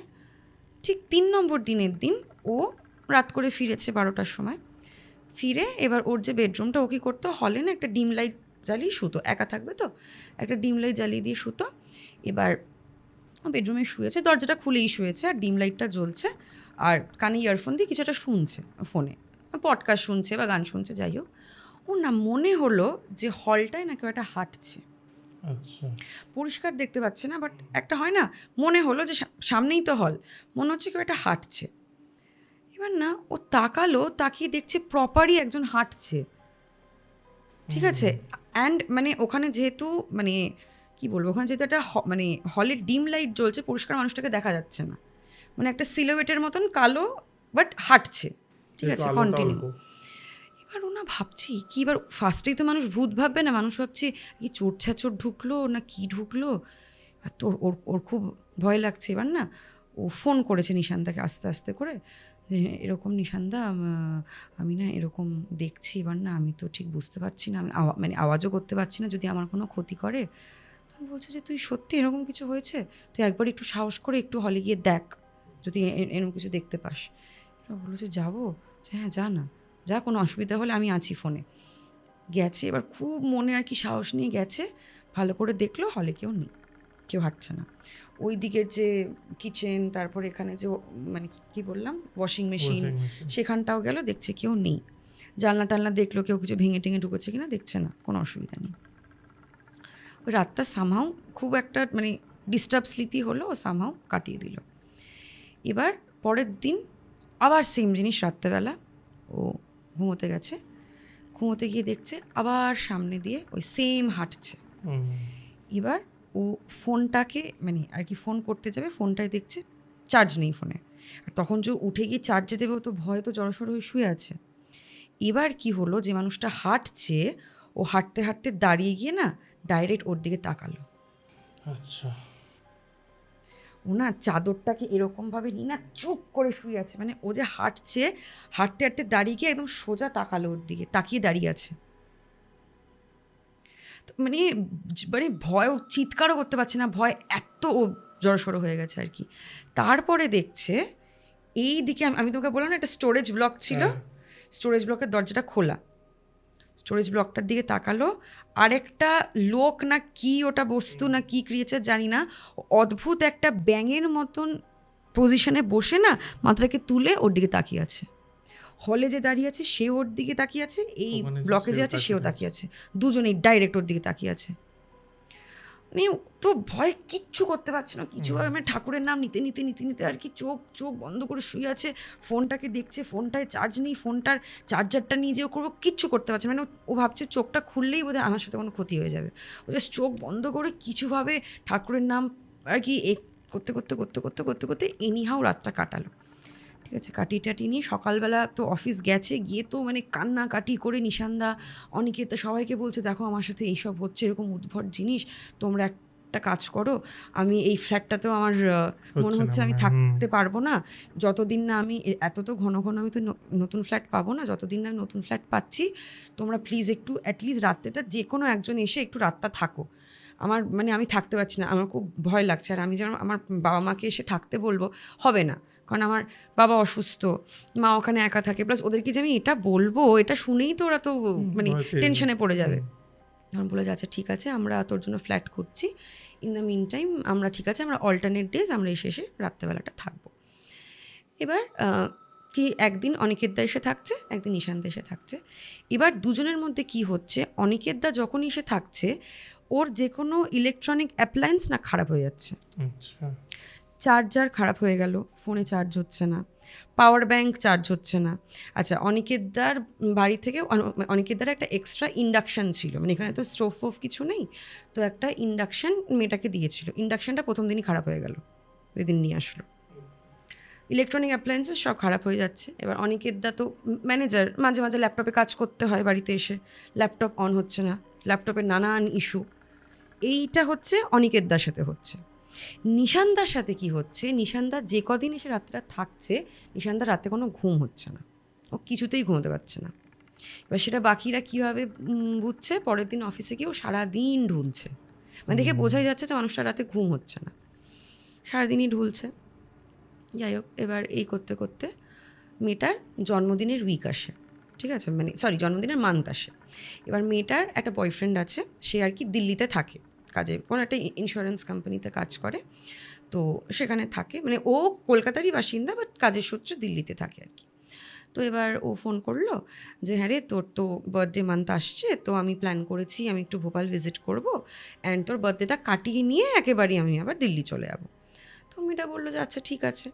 ঠিক 3 নম্বর দিনের দিন ও রাত করে ফিরেছে 12টার সময়। ফিরে এবার ওর যে বেডরুমটা, ও কী করতো, হলে না একটা ডিম লাইট জ্বালিয়ে শুতো, একা থাকবে তো একটা ডিম লাইট জ্বালিয়ে দিয়ে শুতো। এবার বেডরুমে শুয়েছে, দরজাটা খুলেই শুয়েছে, আর ডিম লাইটটা জ্বলছে, আর কানে ইয়ারফোন দিয়ে কিছু একটা শুনছে, ফোনে পডকাস্ট শুনছে বা গান শুনছে, যাই হোক। ওর না মনে হলো যে হলটায় না কেউ একটা হাঁটছে, আচ্ছা, পরিষ্কার দেখতে পাচ্ছে না, বাট একটা হয় না, মনে হলো যে সামনেই তো হল, মনে হচ্ছে কেউ একটা হাঁটছে। এবার না ও তাকালো, তাকিয়ে দেখছে প্রপারই একজন হাঁটছে, ঠিক আছে। অ্যান্ড মানে ওখানে যেহেতু মানে কি বলবো, ওখানে যেহেতু একটা মানে হলের ডিম লাইট জ্বলছে, পরিষ্কার মানুষটাকে দেখা যাচ্ছে না, মানে একটা সিলোয়েটের মতন কালো, বাট হাঁটছে, ঠিক আছে, কন্টিনিউ। এবার ও না ভাবছি কি, এবার ফার্স্টেই তো মানুষ ভূত ভাববে না, মানুষ ভাবছে কি চোর ছ্যাচোর ঢুকলো না কি ঢুকলো, আর তোর ওর খুব ভয় লাগছে। এবার না ও ফোন করেছে নিশান্দাকে আস্তে আস্তে করে, যে এরকম নিশান্দা আমি না এরকম দেখছি, এবার না আমি তো ঠিক বুঝতে পারছি না, আমি মানে আওয়াজও করতে পারছি না, যদি আমার কোনো ক্ষতি করে। তো আমি বলছি যে তুই সত্যি এরকম কিছু হয়েছে, তুই একবার একটু সাহস করে একটু হলে গিয়ে দেখ, যদি এরকম কিছু দেখতে পাস। এবার বললো যে যাবো, হ্যাঁ যা না, যা, কোনো অসুবিধা হলে আমি আছি ফোনে। গেছে, এবার খুব মনে আর কি সাহস নিয়ে গেছে, ভালো করে দেখলো হলে কেউ নেই, কেউ হাঁটছে না। ওই দিকের যে কিচেন, তারপর এখানে যে মানে কি বললাম ওয়াশিং মেশিন, সেখানটাও গেল, দেখছে কেউ নেই। জানলা টালনা দেখলো কেউ কিছু ভেঙে টেঙে ঢুকেছে কিনা, দেখছে না, কোনো অসুবিধা নেই। ওই রাতটা সামহাও খুব একটা মানে ডিস্টার্ব স্লিপি হলো, ও সামহাও কাটিয়ে দিল। এবার পরের দিন আবার সেম জিনিস, রাত্রেবেলা ও ঘুমোতে গেছে, ঘুমোতে গিয়ে দেখছে আবার সামনে দিয়ে ওই সেম হাঁটছে। এবার ও ফোনটাকে মানে আর কি ফোন করতে যাবে, ফোনটায় দেখছে চার্জ নেই ফোনে। আর তখন যে উঠে গিয়ে চার্জে দেবে, ও তো ভয় তো জড়সড় হয়ে শুয়ে আছে। এবার কি হলো, যে মানুষটা হাঁটছে ও হাঁটতে হাঁটতে দাঁড়িয়ে গিয়ে না ডাইরেক্ট ওর দিকে তাকালো। আচ্ছা, ও না চাদরটাকে এরকমভাবে নিয়ে না চুপ করে শুয়ে আছে, মানে ও যে হাঁটছে, হাঁটতে হাঁটতে দাঁড়িয়ে গিয়ে একদম সোজা তাকালো ওর দিকে, তাকিয়ে দাঁড়িয়ে আছে। তো মানে মানে ভয়, ও চিৎকারও করতে পারছে না, ভয় এত ও জড়সড়ো হয়ে গেছে আর কি। তারপরে দেখছে এই দিকে, আমি তোকে বললাম না একটা স্টোরেজ ব্লক ছিল, স্টোরেজ ব্লকের দরজাটা খোলা, স্টোরেজ ব্লকটার দিকে তাকালো, আরেকটা লোক না কি ওটা বস্তু না কি ক্রিয়েচার জানি না, অদ্ভুত একটা ব্যাঙের মতন পজিশনে বসে না মাথাটাকে তুলে ওর দিকে তাকিয়ে আছে। হলে যে দাঁড়িয়ে আছে সে ওর দিকে তাকিয়ে আছে, এই ওখানে যে ব্লকে যে সেও আছে সেও তাকিয়ে তাকিয়ে আছে, দুজনেই ডাইরেক্ট ওর দিকে তাকিয়ে আছে। মানে তো ভয় কিচ্ছু করতে পারছে না, কিছু মানে ঠাকুরের নাম নিতে নিতে নিতে নিতে আর কি চোখ চোখ বন্ধ করে শুয়ে আছে, ফোনটাকে দেখছে, ফোনটায় চার্জ নেই, ফোনটার চার্জারটা নিয়ে যেও করবো, কিচ্ছু করতে পারছে না। মানে ও ভাবছে চোখটা খুললেই বোধহয় আমার সাথে কোনো ক্ষতি হয়ে যাবে। ও জাস্ট চোখ বন্ধ করে কিছুভাবে ঠাকুরের নাম আর কি করতে করতে করতে করতে করতে করতে এনিহাও রাতটা কাটালো। ঠিক আছে, কাটিয়ে টাটিয়ে নিয়ে সকালবেলা তো অফিস গেছে, গিয়ে তো মানে কান্নাকাটি করে নিশানদা অনিকেতা সবাইকে বলছে, দেখো আমার সাথে এইসব হচ্ছে, এরকম উদ্ভট জিনিস, তোমরা একটা কাজ করো, আমি এই ফ্ল্যাটটাতেও আমার মনে হচ্ছে আমি থাকতে পারবো না যতদিন না আমি এত তো ঘন ঘন আমি তো নতুন ফ্ল্যাট পাবো না, যতদিন না আমি নতুন ফ্ল্যাট পাচ্ছি, তোমরা প্লিজ একটু অ্যাটলিস্ট রাত্রেটা যে কোনো একজন এসে একটু রাতটা থাকো, আমার মানে আমি থাকতে পারছি না, আমার খুব ভয় লাগছে। আর আমি যেন আমার বাবা মাকে এসে থাকতে বলবো, হবে না, কারণ আমার বাবা অসুস্থ, মা ওখানে একা থাকে, প্লাস ওদেরকে যে আমি এটা বলবো, এটা শুনেই তো ওরা তো মানে টেনশনে পড়ে যাবে। তখন বলে যে আচ্ছা ঠিক আছে, আমরা তোর জন্য ফ্ল্যাট খুঁজছি, ইন দ্য মিন টাইম আমরা ঠিক আছে, আমরা অল্টারনেট ডেজ আমরা এসে এসে রাত্রেবেলাটা থাকবো। এবার কি একদিন অনিকেতদা এসে থাকছে, একদিন ঈশানদা এসে থাকছে। এবার দুজনের মধ্যে কি হচ্ছে, অনিকেতদা যখন এসে থাকছে ওর যে কোনো ইলেকট্রনিক অ্যাপ্লায়েন্স না খারাপ হয়ে যাচ্ছে। আচ্ছা, চার্জার খারাপ হয়ে গেল, ফোনে চার্জ হচ্ছে না, পাওয়ার ব্যাংক চার্জ হচ্ছে না। আচ্ছা, অনিকেতদার বাড়ি থেকে অনিকেতদার একটা এক্সট্রা ইন্ডাকশান ছিল, মানে এখানে তো স্টোভ ফোভ কিছু নেই, তো একটা ইন্ডাকশান মেয়েটাকে দিয়েছিল, ইন্ডাকশানটা প্রথম দিনই খারাপ হয়ে গেল, যেদিন নিয়ে আসলো। ইলেকট্রনিক অ্যাপ্লায়েন্সেস সব খারাপ হয়ে যাচ্ছে। এবার অনিকেতদা তো ম্যানেজার, মাঝে মাঝে ল্যাপটপে কাজ করতে হয় বাড়িতে এসে, ল্যাপটপ অন হচ্ছে না, ল্যাপটপের নানান ইস্যু, এইটা হচ্ছে অনিকেতদার সাথে হচ্ছে। নিশানদার সাথে কি হচ্ছে, নিশানদা যে কদিন এসে রাত্রে থাকছে, নিশানদার রাতে কোনো ঘুম হচ্ছে না, ও কিছুতেই ঘুমোতে পারছে না। এবার সেটা বাকিরা কীভাবে বুঝছে, পরের দিন অফিসে গিয়ে ও সারাদিন ঢুলছে, মানে দেখে বোঝাই যাচ্ছে যে মানুষটা রাতে ঘুম হচ্ছে না, সারাদিনই ঢুলছে। যাই হোক, এবার এই করতে করতে মেয়েটার জন্মদিনের উইক আসে, ঠিক আছে, মানে সরি জন্মদিনের মান্থ আসে। এবার মেয়েটার একটা বয়ফ্রেন্ড আছে, সে আর কি দিল্লিতে থাকে কাজে, কোনো একটা ইন্স্যুরেন্স কোম্পানিতে কাজ করে, তো সেখানে থাকে, মানে ও কলকাতারই বাসিন্দা বাট কাজের সূত্রে দিল্লিতে থাকে আর কি। তো এবার ও ফোন করলো যে হ্যাঁ রে, তোর তো বার্থডে মান্থ আসছে, তো আমি প্ল্যান করেছি আমি একটু ভোপাল ভিজিট করবো, অ্যান্ড তোর বার্থডেটা কাটিয়ে নিয়ে একেবারেই আমি আবার দিল্লি চলে যাবো। তো মেয়েটা বললো যে আচ্ছা ঠিক আছে।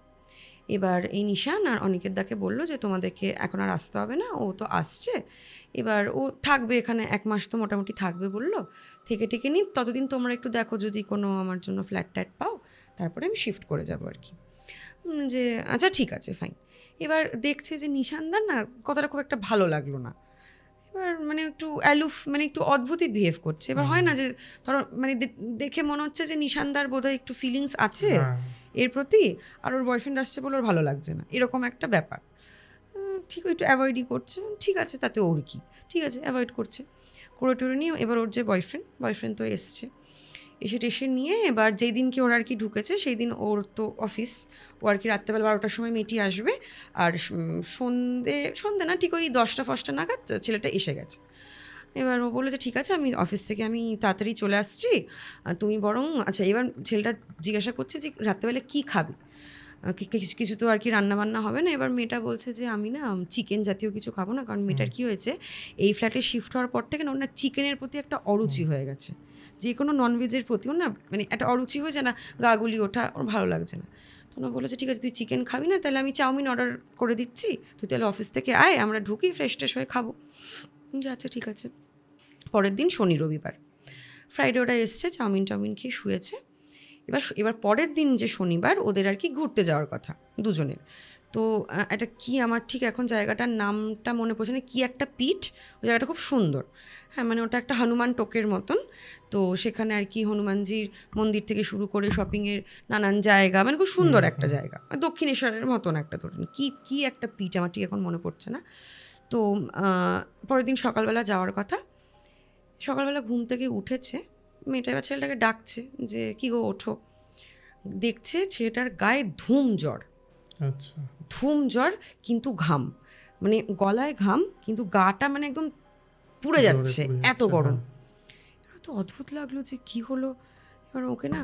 এবার এই নিশান আর অনিকেতদাকে বললো যে তোমাদেরকে এখন আর আসতে হবে না, ও তো আসছে, এবার ও থাকবে এখানে 1 মাস তো মোটামুটি থাকবে বললো, থেকে টেকে নিই, ততদিন তোমরা একটু দেখো যদি কোনো আমার জন্য ফ্ল্যাট ট্যাট পাও, তারপরে আমি শিফট করে যাবো আর কি। যে আচ্ছা ঠিক আছে ফাইন। এবার দেখছে যে নিশানদার না কথাটা খুব একটা ভালো লাগলো না, এবার মানে একটু অ্যালুফ, মানে একটু অদ্ভুতই বিহেভ করছে। এবার হয় না যে ধরো মানে দেখে মনে হচ্ছে যে নিশানদার বোধহয় একটু ফিলিংস আছে এর প্রতি, আর ওর বয়ফ্রেন্ড আসছে বলে ওর ভালো লাগছে না, এরকম একটা ব্যাপার। ঠিক একটু অ্যাভয়েডই করছে, ঠিক আছে তাতে ওর কি, ঠিক আছে অ্যাভয়েড করছে, করে টোরে নিয়ে এবার ওর যে বয়ফ্রেন্ড তো এসছে, এসে টেসে নিয়ে এবার যেই দিনকে ওর আর কি ঢুকেছে সেই দিন ওর তো অফিস, ও আর কি রাত্রেবেলা 12টার সময় মেয়েটি আসবে, আর সন্ধে না ঠিক ওই 10টা নাগাদ ছেলেটা এসে গেছে। এবার ও বললো যে ঠিক আছে আমি অফিস থেকে আমি তাড়াতাড়ি চলে আসছি, তুমি বরং আচ্ছা, এবার ছেলেটা জিজ্ঞাসা করছে যে রাত্রেবেলা কী খাবে, কিছু কিছু তো আর কি রান্নাবান্না হবে না। এবার মেয়েটা বলছে যে আমি না চিকেন জাতীয় কিছু খাবো না, কারণ মেয়েটার কী হয়েছে, এই ফ্ল্যাটে শিফট হওয়ার পর থেকে না ওর না চিকেনের প্রতি একটা অরুচি হয়ে গেছে, যে কোনো ননভেজের প্রতি ওর না মানে একটা অরুচি হয়ে যায় না, গাগুলি ওঠা, ওর ভালো লাগছে না। তো ওরা বলেছে ঠিক আছে তুই চিকেন খাবি না, তাহলে আমি চাউমিন অর্ডার করে দিচ্ছি, তুই তাহলে অফিস থেকে আয়, আমরা ঢুকি ফ্রেশ ট্রেশ হয়ে খাবো। যে আচ্ছা ঠিক আছে। পরের দিন শনি রবিবার, ফ্রাইডে ওরা এসছে, চাউমিন খেয়ে শুয়েছে। এবার পরের দিন যে শনিবার ওদের আর কি ঘুরতে যাওয়ার কথা দুজনের। তো এটা কি আমার ঠিক এখন জায়গাটার নামটা মনে পড়ছে না, কি একটা পিঠ, ওই জায়গাটা খুব সুন্দর। হ্যাঁ মানে ওটা একটা হনুমান টোকের মতন। তো সেখানে আর কি হনুমানজির মন্দির থেকে শুরু করে শপিংয়ের নানান জায়গা, মানে খুব সুন্দর একটা জায়গা, দক্ষিণেশ্বরের মতন একটা, ধরুন কি একটা পিঠ আমার ঠিক এখন মনে পড়ছে না। তো পরের দিন সকালবেলা যাওয়ার কথা। সকালবেলা ঘুম থেকে উঠেছে মেয়েটা, এবার ছেলেটাকে ডাকছে যে কী গো ওঠো। দেখছে ছেলেটার গায়ে ধুম জ্বর, আচ্ছা, ধুম জ্বর, কিন্তু ঘাম, মানে গলায় ঘাম, কিন্তু গাটা মানে একদম পুড়ে যাচ্ছে, এত গরম। তো অদ্ভুত লাগলো যে কি হলো। এবার ওকে না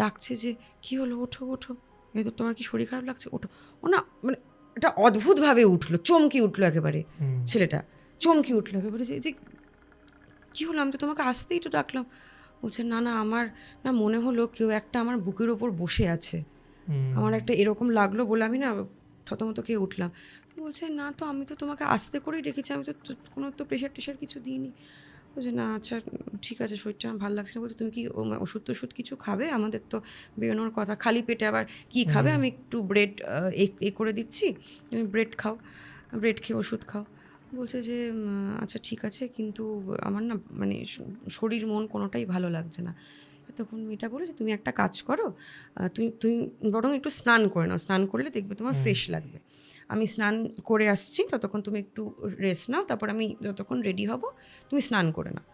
ডাকছে যে কি হলো, ওঠো ওঠো, এ তো তোমার কি শরীর খারাপ লাগছে, ওঠো। ও না মানে এটা অদ্ভুতভাবে উঠলো, চমকে উঠলো একেবারে, ছেলেটা চমকে উঠলো একেবারে যে কী হলো, আমি তো তোমাকে আসতেই তো ডাকলাম। বলছে না না আমার না মনে হলো কেউ একটা আমার বুকের ওপর বসে আছে, আমার একটা এরকম লাগলো বলে আমি না থতমত খেয়ে উঠলাম। বলছে না তো আমি তো তোমাকে আস্তে করেই রেখেছি, আমি তো কোনো তো প্রেশার টেশার কিছু দিইনি। বলছে না আচ্ছা ঠিক আছে, শরীরটা আমার ভালো লাগছে না। বলছে তুমি কি ওষুধ টষুধ কিছু খাবে, আমাদের তো বেরোনোর কথা, খালি পেটে আবার কি খাবে, আমি একটু ব্রেড এ করে দিচ্ছি, তুমি ব্রেড খাও, ব্রেড খেয়ে ওষুধ খাও। বলছে যে আচ্ছা ঠিক আছে, কিন্তু আমার না মানে শরীর মন কোনোটাই ভালো লাগছে না। তখন মেয়েটা বলে যে তুমি একটা কাজ করো, তুমি বরং একটু স্নান করে নাও, স্নান করলে দেখবে তোমার ফ্রেশ লাগবে। আমি স্নান করে আসছি, ততক্ষণ তুমি একটু রেস্ট নাও, তারপর আমি যতক্ষণ রেডি হব তুমি স্নান করে নাও।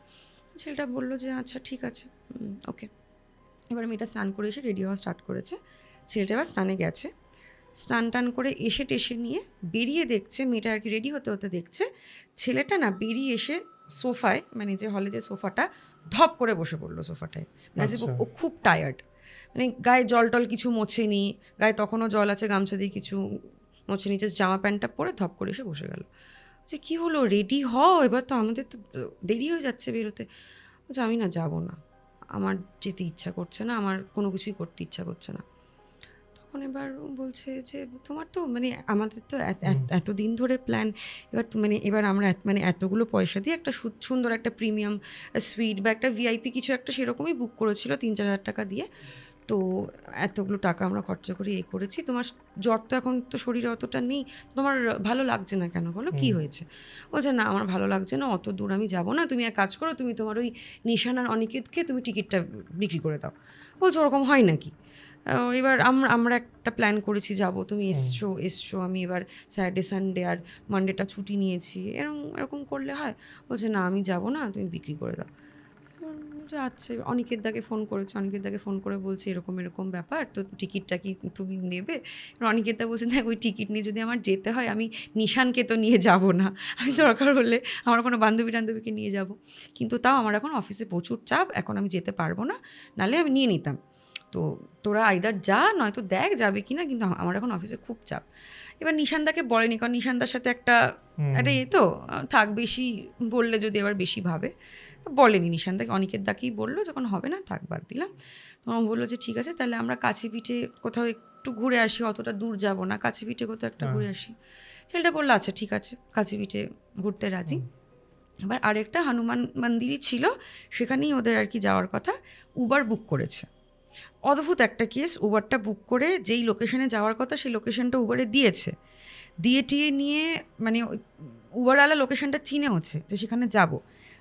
ছেলেটা বললো যে আচ্ছা ঠিক আছে, ওকে। এবার মেয়েটা স্নান করে এসে রেডি হওয়া স্টার্ট করেছে। ছেলেটা এবার স্নানে গেছে, স্নান টান করে এসে টেসে নিয়ে বেরিয়ে দেখছে, মেয়েটা আর কি রেডি হতে হতে দেখছে ছেলেটা না বেরিয়ে এসে সোফায়, মানে যে হলে যে সোফাটা, ধপ করে বসে পড়লো সোফাটায়, মানে ও খুব টায়ার্ড, মানে গায়ে জল টল কিছু মোছেনি, গায়ে তখনও জল আছে, গামছা দিয়ে কিছু মোছেনি, জাস্ট জামা প্যান্টটা পরে ধপ করে এসে বসে গেল। যে কী হলো, রেডি হও, এবার তো আমাদের তো দেরি হয়ে যাচ্ছে বেরোতে। বলছে আমি না যাবো না, আমার যেতে ইচ্ছা করছে না, আমার কোনো কিছুই করতে ইচ্ছা করছে না। তখন এবার বলছে যে তোমার তো মানে আমাদের তো এতদিন ধরে প্ল্যান, এবার মানে এবার আমরা মানে এতগুলো পয়সা দিয়ে একটা সুন্দর একটা প্রিমিয়াম সুইট বা একটা ভিআইপি কিছু একটা সেরকমই বুক করেছিল 3-4 হাজার টাকা দিয়ে। তো এতগুলো টাকা আমরা খরচা করে করেছি, তোমার জ্বর তো এখন তো শরীরে অতটা নেই, তোমার ভালো লাগছে না কেন, বলো কী হয়েছে। বলছে না আমার ভালো লাগছে না, অত দূর আমি যাবো না, তুমি এক কাজ করো, তুমি তোমার ওই নিশান আর অনিকেতকে তুমি টিকিটটা বিক্রি করে দাও। বলছে ওরকম হয় নাকি, এবার আমরা একটা প্ল্যান করেছি যাব, তুমি এসছো, আমি এবার স্যাটারডে সানডে আর মানডেটা ছুটি নিয়েছি, এরকম করলে হয়। বলছে না আমি যাব না, তুমি বিক্রি করে দাও। আচ্ছা, অনিকেত দাকে ফোন করেছে, অনিকেত দাকে ফোন করে বলছে এরকম ব্যাপার, তো টিকিটটা কি তুমি নেবে। অনিকেত দা বলছে দেখ ওই টিকিট নিয়ে যদি আমার যেতে হয়, আমি নিশানকে তো নিয়ে যাব না, আমি দরকার হলে আমার কোনো বান্ধবীকে নিয়ে যাব, কিন্তু তাও আমার এখন অফিসে প্রচুর চাপ, এখন আমি যেতে পারবো না, নাহলে আমি নিয়ে নিতাম। তো তোরা আইদার যা, নয়তো দেখ যাবে কি না, কিন্তু আমার এখন অফিসে খুব চাপ। এবার নিশানদাকে বলেনি, কারণ নিশানদার সাথে একটা তো থাক, বেশি বললে যদি এবার বেশি ভাবে, বলেনি নিশানদাকে, অনিকেত দাকেই বললো, যখন হবে না থাক বাদ দিলাম। তখন বললো যে ঠিক আছে তাহলে আমরা কাছে পিঠে কোথাও একটু ঘুরে আসি, অতটা দূর যাব না, কাছে পিঠে কোথাও একটা ঘুরে আসি। ছেলেটা বললো আচ্ছা ঠিক আছে, কাছে পিঠে ঘুরতে রাজি। এবার আরেকটা হনুমান মন্দিরই ছিল, সেখানেই ওদের আর কি যাওয়ার কথা, উবার বুক করেছে। অদ্ভুত একটা কেস, উবারটা বুক করে যেই লোকেশনে যাওয়ার কথা সেই লোকেশনটা উবারে দিয়েছে, দিয়ে নিয়ে মানে উবারওয়ালা লোকেশনটা চিনে হচ্ছে যে সেখানে যাব,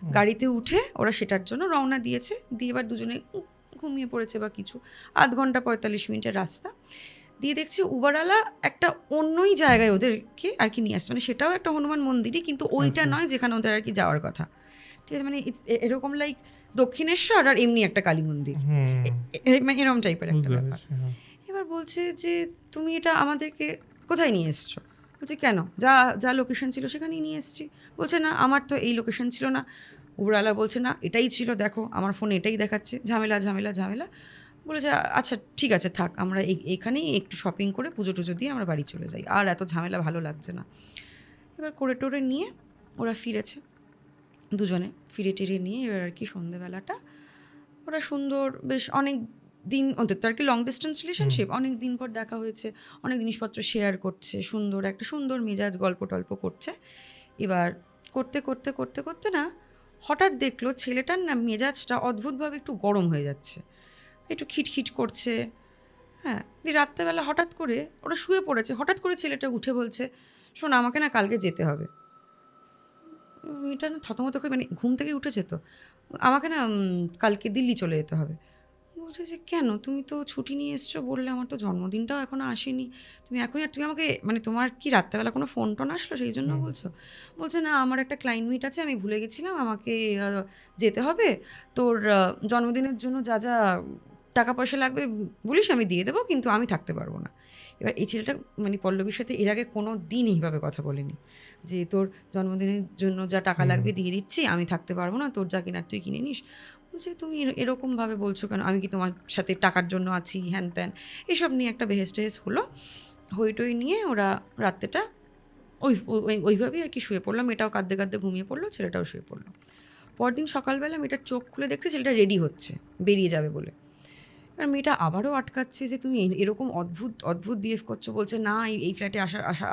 গাড়িতে উঠে ওরা সেটার জন্য রওনা দিয়েছে। দিয়ে এবার দুজনে ঘুমিয়ে পড়েছে বা কিছু, 0.5 ঘন্টা 45 মিনিটের রাস্তা দিয়ে দেখছি উবারওয়ালা একটা অন্যই জায়গায় ওদেরকে আর কি নিয়ে আসছে, মানে সেটাও একটা হনুমান মন্দিরই, কিন্তু ওইটা নয় যেখানে ওদের আর কি যাওয়ার কথা, ঠিক আছে, মানে এরকম লাইক দক্ষিণেশ্বর আর এমনি একটা কালী মন্দির, মানে এরকম টাইপের একটা ব্যাপার। এবার বলছে যে তুমি এটা আমাদেরকে কোথায় নিয়ে এসছো। বলছে কেন, যা লোকেশন ছিল সেখানেই নিয়ে এসছি। বলছে না আমার তো এই লোকেশন ছিল না। উবরওয়ালা বলছে না এটাই ছিল, দেখো আমার ফোনে এটাই দেখাচ্ছে, ঝামেলা। বলেছে আচ্ছা ঠিক আছে থাক, আমরা এখানেই একটু শপিং করে পুজো টুজো দিয়ে আমরা বাড়ি চলে যাই, আর এত ঝামেলা ভালো লাগছে না। এবার করে টোরে নিয়ে ওরা ফিরেছে, দুজনে ফিরে টিরে নিয়ে এবার আর কি সন্ধেবেলাটা ওরা সুন্দর বেশ অনেক দিন অন্তত আর কি লং ডিস্টেন্স রিলেশনশিপ, অনেক দিন পর দেখা হয়েছে, অনেক জিনিসপত্র শেয়ার করছে, সুন্দর একটা সুন্দর মেজাজ গল্প টল্প করছে। এবার করতে করতে করতে করতে না হঠাৎ দেখলো ছেলেটার না মেজাজটা অদ্ভুতভাবে একটু গরম হয়ে যাচ্ছে, একটু খিটখিট করছে। হ্যাঁ, দিয়ে রাত্রেবেলা হঠাৎ করে ওরা শুয়ে পড়েছে, হঠাৎ করে ছেলেটা উঠে বলছে শোন আমাকে না কালকে যেতে হবে। মেয়েটা না থতমত করে মানে ঘুম থেকে উঠেছে তো, আমাকে না কালকে দিল্লি চলে যেতে হবে। বলছে যে কেন, তুমি তো ছুটি নিয়ে এসছো বললে, আমার তো জন্মদিনটাও এখনও আসেনি, তুমি এখনই তুমি আমাকে মানে তোমার কি রাত্রেবেলা কোনো ফোন টোন আসলো সেই জন্য বলছো? বলছে না আমার একটা ক্লায়েন্ট মিট আছে, আমি ভুলে গেছিলাম, আমাকে যেতে হবে, তোর জন্মদিনের জন্য যা যা টাকা পয়সা লাগবে বলিস আমি দিয়ে দেবো, কিন্তু আমি থাকতে পারবো না। এবার এই ছেলেটা মানে পল্লবীর সাথে এর আগে কোনো দিন এইভাবে কথা বলেনি যে তোর জন্মদিনের জন্য যা টাকা লাগবে দিয়ে দিচ্ছি, আমি থাকতে পারবো না, তোর যা কেনার তুই কিনে নিস। বলছে তুমি এরকমভাবে বলছো কেন, আমি কি তোমার সাথে টাকার জন্য আছি, হ্যান ত্যান এসব নিয়ে একটা বেহেস টেহেস হলো। হইটই নিয়ে ওরা রাত্রেটা ওইভাবেই আর কি শুয়ে পড়লাম, মেয়েটাও কাঁদতে কাঁদতে ঘুমিয়ে পড়লো, ছেলেটাও শুয়ে পড়লো। পরদিন সকালবেলা মেয়েটার চোখ খুলে দেখছে ছেলেটা রেডি হচ্ছে বেরিয়ে যাবে বলে। আর মেয়েটা আবারও আটকাচ্ছে যে তুমি এরকম অদ্ভুত অদ্ভুত বিহেভ করছো। বলছে না এই ফ্ল্যাটে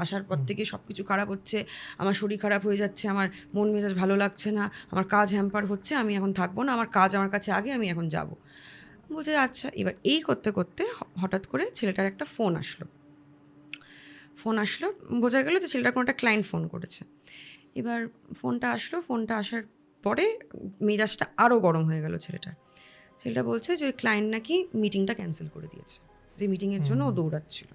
আসার পর থেকে সব কিছু খারাপ হচ্ছে, আমার শরীর খারাপ হয়ে যাচ্ছে, আমার মন মেজাজ ভালো লাগছে না, আমার কাজ হ্যাম্পার হচ্ছে, আমি এখন থাকবো না, আমার কাজ আমার কাছে আগে, আমি এখন যাব। বলছে আচ্ছা। এবার এই করতে করতে হঠাৎ করে ছেলেটার একটা ফোন আসলো, বোঝা গেল যে ছেলেটার কোনো একটা ক্লায়েন্ট ফোন করেছে। এবার ফোনটা আসার পরে মেজাজটা আরও গরম হয়ে গেল ছেলেটা বলছে যে ওই ক্লায়েন্ট নাকি মিটিংটা ক্যান্সেল করে দিয়েছে, যে মিটিংয়ের জন্য ও দৌড়াচ্ছিল।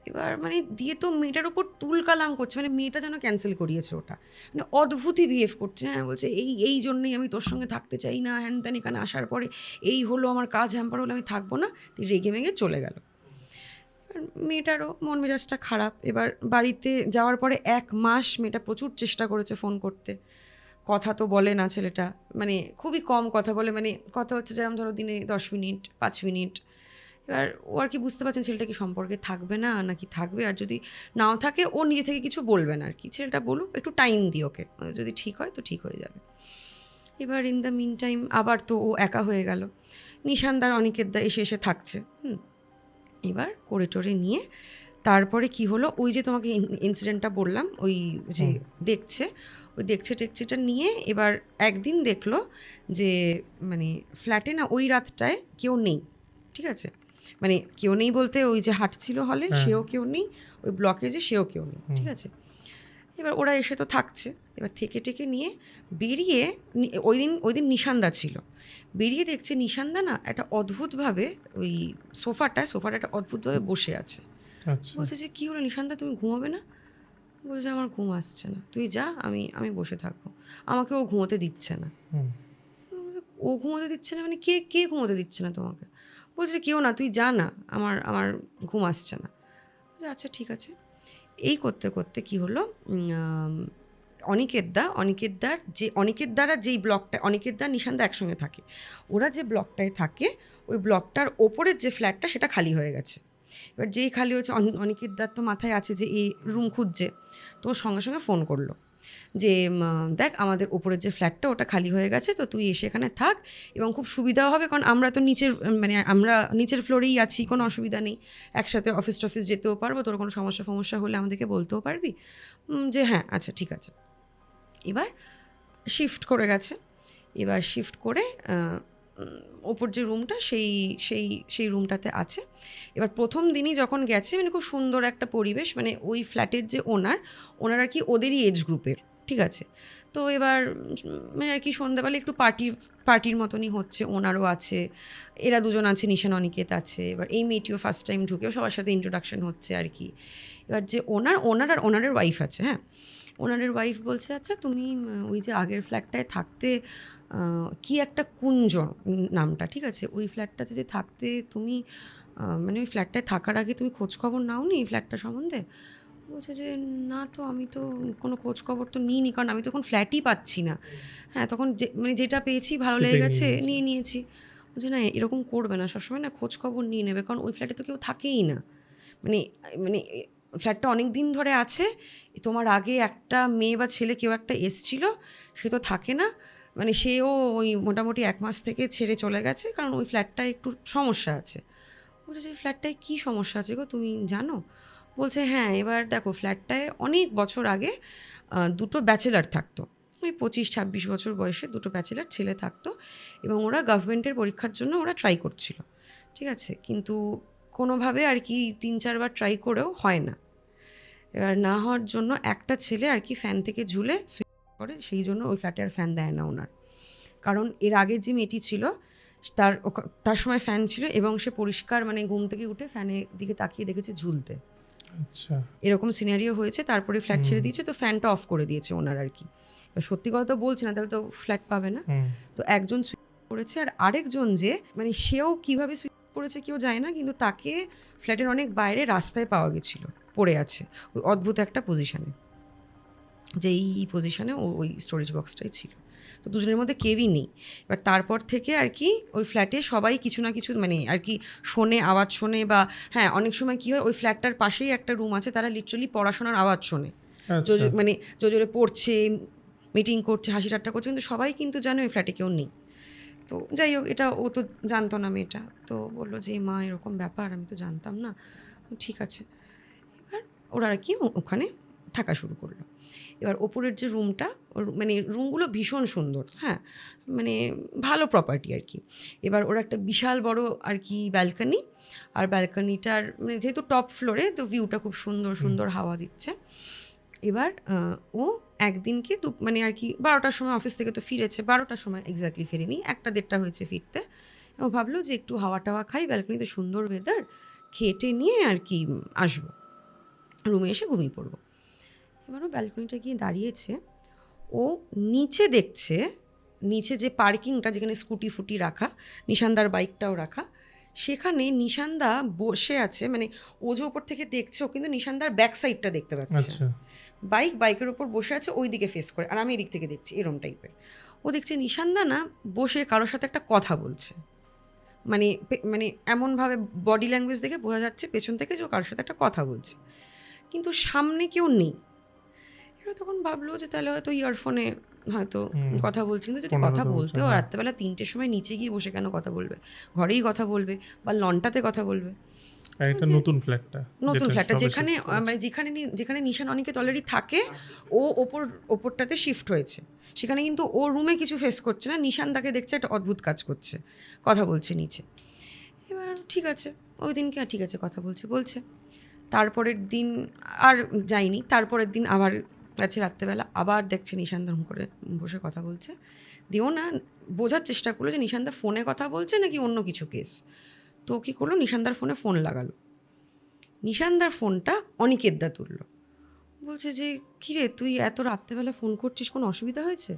এবার মানে দিয়ে তো মেয়েটার ওপর তুলকালাম করছে, মানে মেয়েটা যেন ক্যান্সেল করিয়েছে ওটা, মানে অদ্ভুতই বিহেভ করছে। হ্যাঁ, বলছে এই জন্যই আমি তোর সঙ্গে থাকতে চাই না, হ্যান ত্যান, এখানে আসার পরে এই হলো, আমার কাজ হ্যাম্পার হলো, আমি থাকবো না। তুই রেগে মেগে চলে গেল। এবার মেয়েটারও মন মেজাজটা খারাপ। এবার বাড়িতে যাওয়ার পরে 1 মাস মেয়েটা প্রচুর চেষ্টা করেছে ফোন করতে, কথা তো বলে না ছেলেটা, মানে খুবই কম কথা বলে, মানে কথা হচ্ছে যেরকম ধরো দিনে 10 মিনিট 5 মিনিট। এবার ও আর কি বুঝতে পারছেন ছেলেটা কি সম্পর্কে থাকবে না নাকি থাকবে, আর যদি নাও থাকে ও নিজে থেকে কিছু বলবে না আর কি, ছেলেটা বলুক, একটু টাইম দিই ওকে, যদি ঠিক হয় তো ঠিক হয়ে যাবে। এবার ইন দ্য মিন টাইম আবার তো ও একা হয়ে গেল, নিশানদার অনিকেতদা এসে থাকছে। এবার করে টোরে নিয়ে তারপরে কি হলো, ওই যে তোমাকে ইনসিডেন্টটা বললাম, ওই যে দেখছে টেকছেটা নিয়ে এবার একদিন দেখলো যে মানে ফ্ল্যাটে না ওই রাতটায় কেউ নেই, ঠিক আছে, মানে কেউ নেই বলতে ওই যে হাঁটছিল হলে সেও কেউ নেই, ওই ব্লকেজে সেও কেউ নেই, ঠিক আছে। এবার ওরা এসে তো থাকছে, এবার থেকে টেকে নিয়ে বেরিয়ে ওই দিন নিশানদা ছিল, বেরিয়ে দেখছে নিশানদা না একটা অদ্ভুতভাবে ওই সোফাটা একটা অদ্ভুতভাবে বসে আছে। বলছে যে কী হলো নিশানদা, তুমি ঘুমাবে না? বলছে আমার ঘুম আসছে না, তুই যা, আমি বসে থাকবো, আমাকে ও ঘুমোতে দিচ্ছে না। ও ঘুমোতে দিচ্ছে না মানে কে ঘুমোতে দিচ্ছে না তোমাকে? বলছে কেউ না, তুই যা না, আমার ঘুম আসছে না। আচ্ছা ঠিক আছে। এই করতে করতে কি হলো, অনিকেতদারা যেই ব্লকটা, অনিকেতদা নিশানদা একসঙ্গে থাকে, ওরা যে ব্লকটায় থাকে ওই ব্লকটার ওপরের যে ফ্ল্যাটটা সেটা খালি হয়ে গেছে। এবার যেই খালি হয়েছে অনিকেতদার তো মাথায় আছে যে এই রুম খুঁজছে, তো সঙ্গে সঙ্গে ফোন করলো যে দেখ আমাদের ওপরের যে ফ্ল্যাটটা ওটা খালি হয়ে গেছে, তো তুই এসে এখানে থাক, এবং খুব সুবিধাও হবে কারণ আমরা তো আমরা নিচের ফ্লোরেই আছি, কোনো অসুবিধা নেই, একসাথে অফিস টফিস যেতেও পারবো, তোর কোনো সমস্যা হলে আমাদেরকে বলতেও পারবি। যে হ্যাঁ আচ্ছা ঠিক আছে। এবার শিফট করে গেছে, এবার শিফট করে ওপর যে রুমটা সেই রুমটাতে আছে। এবার প্রথম দিনই যখন গেছে মানে খুব সুন্দর একটা পরিবেশ, মানে ওই ফ্ল্যাটের যে ওনার আর কি ওদেরই এজ গ্রুপের, ঠিক আছে। তো এবার মানে আর কি সন্ধ্যাবেলা একটু পার্টির মতনই হচ্ছে, ওনারও আছে, এরা দুজন আছে, নিশান অনিকেত আছে। এবার এই মেয়েটিও ফার্স্ট টাইম ঢুকেও সবার সাথে ইন্ট্রোডাকশন হচ্ছে আর কি। এবার যে ওনার আর ওনারের ওয়াইফ আছে, হ্যাঁ, ওনারের ওয়াইফ বলছে আচ্ছা তুমি ওই যে আগের ফ্ল্যাটটায় থাকতে, কি একটা কুঞ্জ নামটা, ঠিক আছে, ওই ফ্ল্যাটটাতে যে থাকতে তুমি মানে ওই ফ্ল্যাটটায় থাকার আগে তুমি খোঁজখবর নাওনি এই ফ্ল্যাটটা সম্বন্ধে? বলছে যে না তো, আমি তো কোনো খোঁজখবর তো নিইনি, কারণ আমি তখন ফ্ল্যাটই পাচ্ছি না। হ্যাঁ, তখন মানে যেটা পেয়েছি ভালো লেগে গেছে নিয়ে নিয়েছি। বলছে না এরকম করবে না, সবসময় না খোঁজ খবর নিয়ে নেবে, কারণ ওই ফ্ল্যাটে তো কেউ থাকেই না, মানে মানে ফ্ল্যাটটা অনেক দিন ধরে আছে, তোমার আগে একটা মেয়ে বা ছেলে কেউ একটা এসছিল, সে তো থাকে না, মানে সেও ওই মোটামুটি 1 মাস থেকে ছেড়ে চলে গেছে, কারণ ওই ফ্ল্যাটটায় একটু সমস্যা আছে। বলছে যে ফ্ল্যাটটায় কী সমস্যা আছে গো, তুমি জানো? বলছে হ্যাঁ, এবার দেখো ফ্ল্যাটটায় অনেক বছর আগে দুটো ব্যাচেলার থাকতো, ওই 25-26 বছর বয়সে দুটো ব্যাচেলার ছেলে থাকতো, এবং ওরা গভর্নমেন্টের পরীক্ষার জন্য ওরা ট্রাই করছিল, ঠিক আছে, কিন্তু কোনোভাবে আর কি 3-4 বার ট্রাই করেও হয় না। এবার না হওয়ার জন্য একটা ছেলে আর কি ফ্যান থেকে ঝুলে সুইসাইড করে, সেই জন্য ওই ফ্ল্যাটে আর ফ্যান দেয় না ওনার, কারণ এর আগের যে মেয়েটি ছিল তার সময় ফ্যান ছিল, এবং সে পরিষ্কার মানে ঘুম থেকে উঠে ফ্যানের দিকে তাকিয়ে দেখেছে ঝুলতে, আচ্ছা, এরকম সিনারিও হয়েছে। তারপরে ফ্ল্যাট ছেড়ে দিয়েছে, তো ফ্যানটা অফ করে দিয়েছে ওনার আর কি। এবার সত্যি কথা তো বলছে না, তাহলে তো ফ্ল্যাট পাবে না। তো একজন সুইসাইড করেছে, আর আরেকজন যে মানে সেও কিভাবে সুইসাইড করেছে কেউ জানে না, কিন্তু তাকে ফ্ল্যাটের অনেক বাইরে রাস্তায় পাওয়া গেছিলো, পড়ে আছে ওই অদ্ভুত একটা পজিশানে, যেই পজিশানে ওই স্টোরেজ বক্সটাই ছিল। তো দুজনের মধ্যে কেউই নেই। এবার তারপর থেকে আর কি ওই ফ্ল্যাটে সবাই কিছু না কিছু মানে আর কি শোনে, আওয়াজ শোনে, বা হ্যাঁ অনেক সময় কী হয়, ওই ফ্ল্যাটটার পাশেই একটা রুম আছে, তারা লিটারালি পড়াশোনার আওয়াজ শোনে, মানে জোরে পড়ছে, মিটিং করছে, হাসি ঠাট্টা করছে, কিন্তু সবাই কিন্তু জানে ওই ফ্ল্যাটে কেউ নেই। তো যাই হোক, এটা ও তো জানতো না মেয়েটা, তো বললো যে মা এরকম ব্যাপার, আমি তো জানতাম না। ঠিক আছে, এবার ওরা আর কি ওখানে থাকা শুরু করলো। এবার ওপরের যে রুমটা, মানে রুমগুলো ভীষণ সুন্দর, হ্যাঁ মানে ভালো প্রপার্টি আর কি। এবার ওরা একটা বিশাল বড় আর কি ব্যালকনি, আর ব্যালকনিটার মানে যেহেতু টপ ফ্লোরে, তো ভিউটা খুব সুন্দর সুন্দর হাওয়া দিচ্ছে। এবার ও একদিনকে মানে আর কি 12টার সময় অফিস থেকে তো ফিরেছে, 12টার সময় এক্স্যাক্টলি ফেরেনি, 1-1:30 হয়েছে ফিরতে। ও ভাবলো যে একটু হাওয়া টাওয়া খাই, ব্যালকনিতে সুন্দর ওয়েদার, খেটে নিয়ে আর কি আসবো, রুমে এসে ঘুমিয়ে পড়বো। এবারও ব্যালকনিটা গিয়ে দাঁড়িয়েছে, ও নিচে দেখছে, নিচে যে পার্কিংটা যেখানে স্কুটি ফুটি রাখা, নিশানদার বাইকটাও রাখা, সেখানে নিশানদা বসে আছে, মানে ও যে ওপর থেকে দেখছে, ও কিন্তু নিশানদার ব্যাক সাইডটা দেখতে পাচ্ছে, বাইকের ওপর বসে আছে ওই দিকে ফেস করে, আর আমি এদিক থেকে দেখছি এরম টাইপের। ও দেখছে নিশানদা না বসে কারোর সাথে একটা কথা বলছে, মানে মানে এমনভাবে বডি ল্যাঙ্গুয়েজ দেখে বোঝা যাচ্ছে পেছন থেকে যে ও কারোর সাথে একটা কথা বলছে, কিন্তু সামনে কেউ নেই। এবার তখন ভাবলো যে তাহলে হয়তো ইয়ারফোনে হয়তো কথা বলছি, কিন্তু যদি কথা বলতেও রাত্রেবেলা 3টের সময় নিচে গিয়ে বসে কেন কথা বলবে, ঘরেই কথা বলবে বা লনটাতে কথা বলবে। নতুন ফ্ল্যাটটা যেখানে মানে যেখানে নিশান অনেকে অলরেডি থাকে, ও ওপরটাতে শিফট হয়েছে, সেখানে কিন্তু ও রুমে কিছু ফেস করছে না, নিশান তাকে দেখছে একটা অদ্ভুত কাজ করছে, কথা বলছে নিচে। এবার ঠিক আছে, ওই দিনকে ঠিক আছে কথা বলছে। তারপরের দিন আর যাইনি, তারপরের দিন আবার গেছে রাত্রেবেলা, আবার দেখছে নিশানদা করে বসে কথা বলছে। দিও না বোঝার চেষ্টা করলো যে নিশানদা ফোনে কথা বলছে নাকি অন্য কিছু কেস। তো কী করলো, নিশানদার ফোনে ফোন লাগালো, নিশানদার ফোনটা অনিকেতদা তুললো, বলছে যে কিরে তুই এত রাত্রেবেলা ফোন করছিস, কোনো অসুবিধা হয়েছে?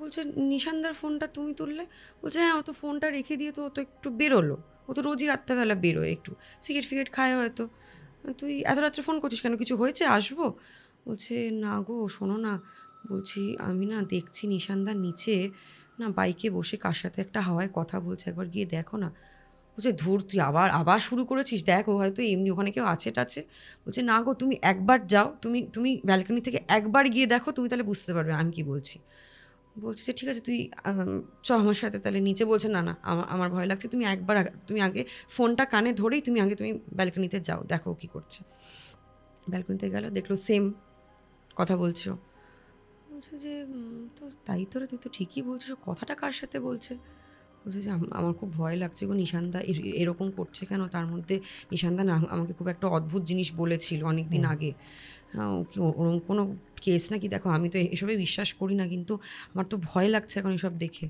বলছে নিশানদার ফোনটা তুমি তুললে? বলছে হ্যাঁ, ও তো ফোনটা রেখে দিয়ে তো ও তো একটু বেরোলো, ও তো রোজই রাত্রেবেলা বেরোয়, একটু সিগারেট খায় হয়তো, তুই এত রাত্রে ফোন করছিস কেন, কিছু হয়েছে, আসবো? বলছে না গো শোনো না, বলছি আমি না দেখছি নিশানদার নিচে না বাইকে বসে কার সাথে একটা হাওয়ায় কথা বলছে, একবার গিয়ে দেখো না। বলছে ধুর, তুই আবার শুরু করেছিস, দেখো হয়তো এমনি ওখানে কেউ আছে টাছে। বলছে না গো, তুমি একবার যাও, তুমি ব্যালকনি থেকে একবার গিয়ে দেখো, তুমি তাহলে বুঝতে পারবে আমি কি বলছি। বলছে যে ঠিক আছে তুই আমার সাথে তাহলে নিচে। বলছে না আমার ভয় লাগছে, তুমি আগে ফোনটা কানে ধরেই তুমি ব্যালকনিতে যাও, দেখো কী করছে। ব্যালকনিতে গেল, দেখলো সেম কথা বলছো। বলছে যে তো তাই তোরা, তুই তো ঠিকই বলছিস, কথাটা কার সাথে বলছে? বলছে যে আমার খুব ভয় লাগছে গো, নিশানদা এরকম করছে কেন, তার মধ্যে নিশানদা না আমাকে খুব একটা অদ্ভুত জিনিস বলেছিল অনেক দিন আগে, হ্যাঁ কি ওরকম কোনো কেস নাকি? দেখো আমি তো এসবে বিশ্বাস করি না, কিন্তু আমার তো ভয় লাগছে এখন এসব দেখে।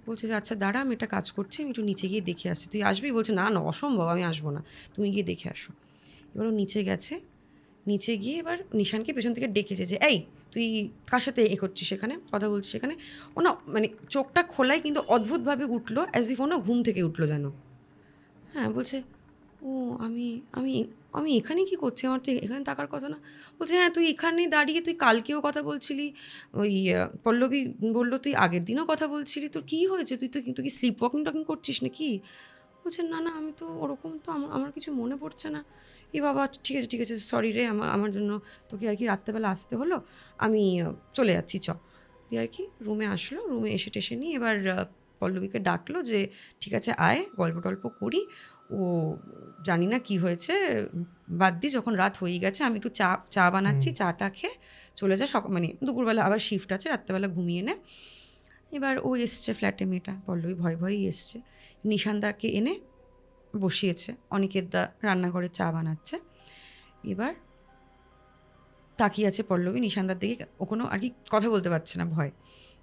বলছে যে আচ্ছা দাঁড়া, আমি একটা কাজ করছি, আমি একটু নিচে গিয়ে দেখে আসছি, তুই আসবি? বলছে না অসম্ভব, আমি আসবো না, তুমি গিয়ে দেখে আসো। এবার ও নিচে গেছে, নিচে গিয়ে এবার নিশানকে পেছন থেকে ডেকেছে যে এই তুই কার সাথে করছিস সেখানে, কথা বলছিস সেখানে? ও না মানে চোখটা খোলাই কিন্তু অদ্ভুতভাবে উঠলো, অ্যাজ ইফ ও না ঘুম থেকে উঠলো যেন। হ্যাঁ বলছে ও আমি আমি আমি এখানে কি করছি, আমার তো এখানে থাকার কথা না। বলছে হ্যাঁ তুই এখানে দাঁড়িয়ে তুই কালকেও কথা বলছিলি, ওই পল্লবী বললো তুই আগের দিনও কথা বলছিলি, তোর কী হয়েছে, তুই কি স্লিপ ওয়াকিং টকিং করছিস না কি? বলছে না না আমি তো ওরকম তো আমার কিছু মনে পড়ছে না। এ বাবা ঠিক আছে সরি রে, আমার জন্য তোকে আর কি রাত্রেবেলা আসতে হলো, আমি চলে যাচ্ছি চ। দিয়ে আর কি রুমে আসলো, রুমে এসে টেসে নিয়ে এবার পল্লবীকে ডাকলো যে ঠিক আছে আয় গল্প টল্প করি। ও জানি না কি হয়েছে, বাদ দি, যখন রাত হয়ে গেছে আমি একটু চা বানাচ্ছি, চাটা খেয়ে চলে যা, মানে দুপুরবেলা আবার শিফট আছে, রাত্রেবেলা ঘুমিয়ে নে। এবার ও এসছে ফ্ল্যাটে, মেয়েটা পল্লবী ভয়েই এসছে, নিশানদাকে এনে বসিয়েছে, অনিকেত দা রান্নাঘরে চা বানাচ্ছে। এবার তাকিয়ে আছে পল্লবী নিশানদার দিকে, ও কোনো আর কি কথা বলতে পারছে না ভয়।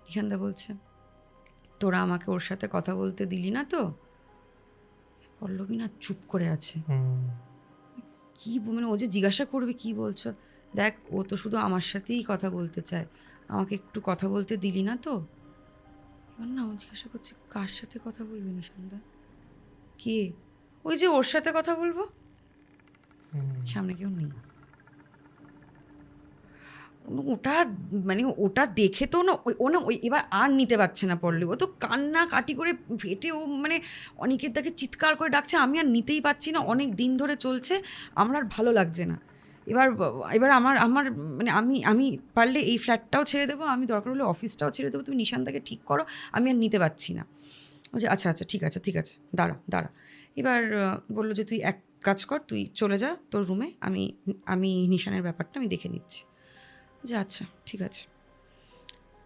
নিশানদা বলছে তোরা আমাকে ওর সাথে কথা বলতে দিলি না তো? পল্লবী না চুপ করে আছে, কি মানে ও যে জিজ্ঞাসা করবে কি বলছো, দেখ ও তো শুধু আমার সাথেই কথা বলতে চায়, আমাকে একটু কথা বলতে দিলি না তো? এবার না ও জিজ্ঞাসা করছে কার সাথে কথা বলবি নিশানদা? কে? ওই যে ওর সাথে কথা বলবো। সামনে কেউ নেই। ওটা মানে ওটা দেখে তো না ও না ওই এবার আর নিতে পারছে না পড়লে, ও তো কান্না কাটি করে ফেটে, ও মানে অনেকের তাকে চিৎকার করে ডাকছে, আমি আর নিতেই পারছি না, অনেক দিন ধরে চলছে, আমার আর ভালো লাগছে না। এবার এবার আমার আমার মানে আমি পারলে এই ফ্ল্যাটটাও ছেড়ে দেবো, আমি দরকার হলে অফিসটাও ছেড়ে দেবো, তুমি নিশানটাকে ঠিক করো, আমি আর নিতে পারছি না। বলছে আচ্ছা ঠিক আছে দাঁড়া। এবার বললো যে তুই এক কাজ কর, তুই চলে যা তোর রুমে, আমি নিশানের ব্যাপারটা আমি দেখে নিচ্ছি। যে আচ্ছা ঠিক আছে,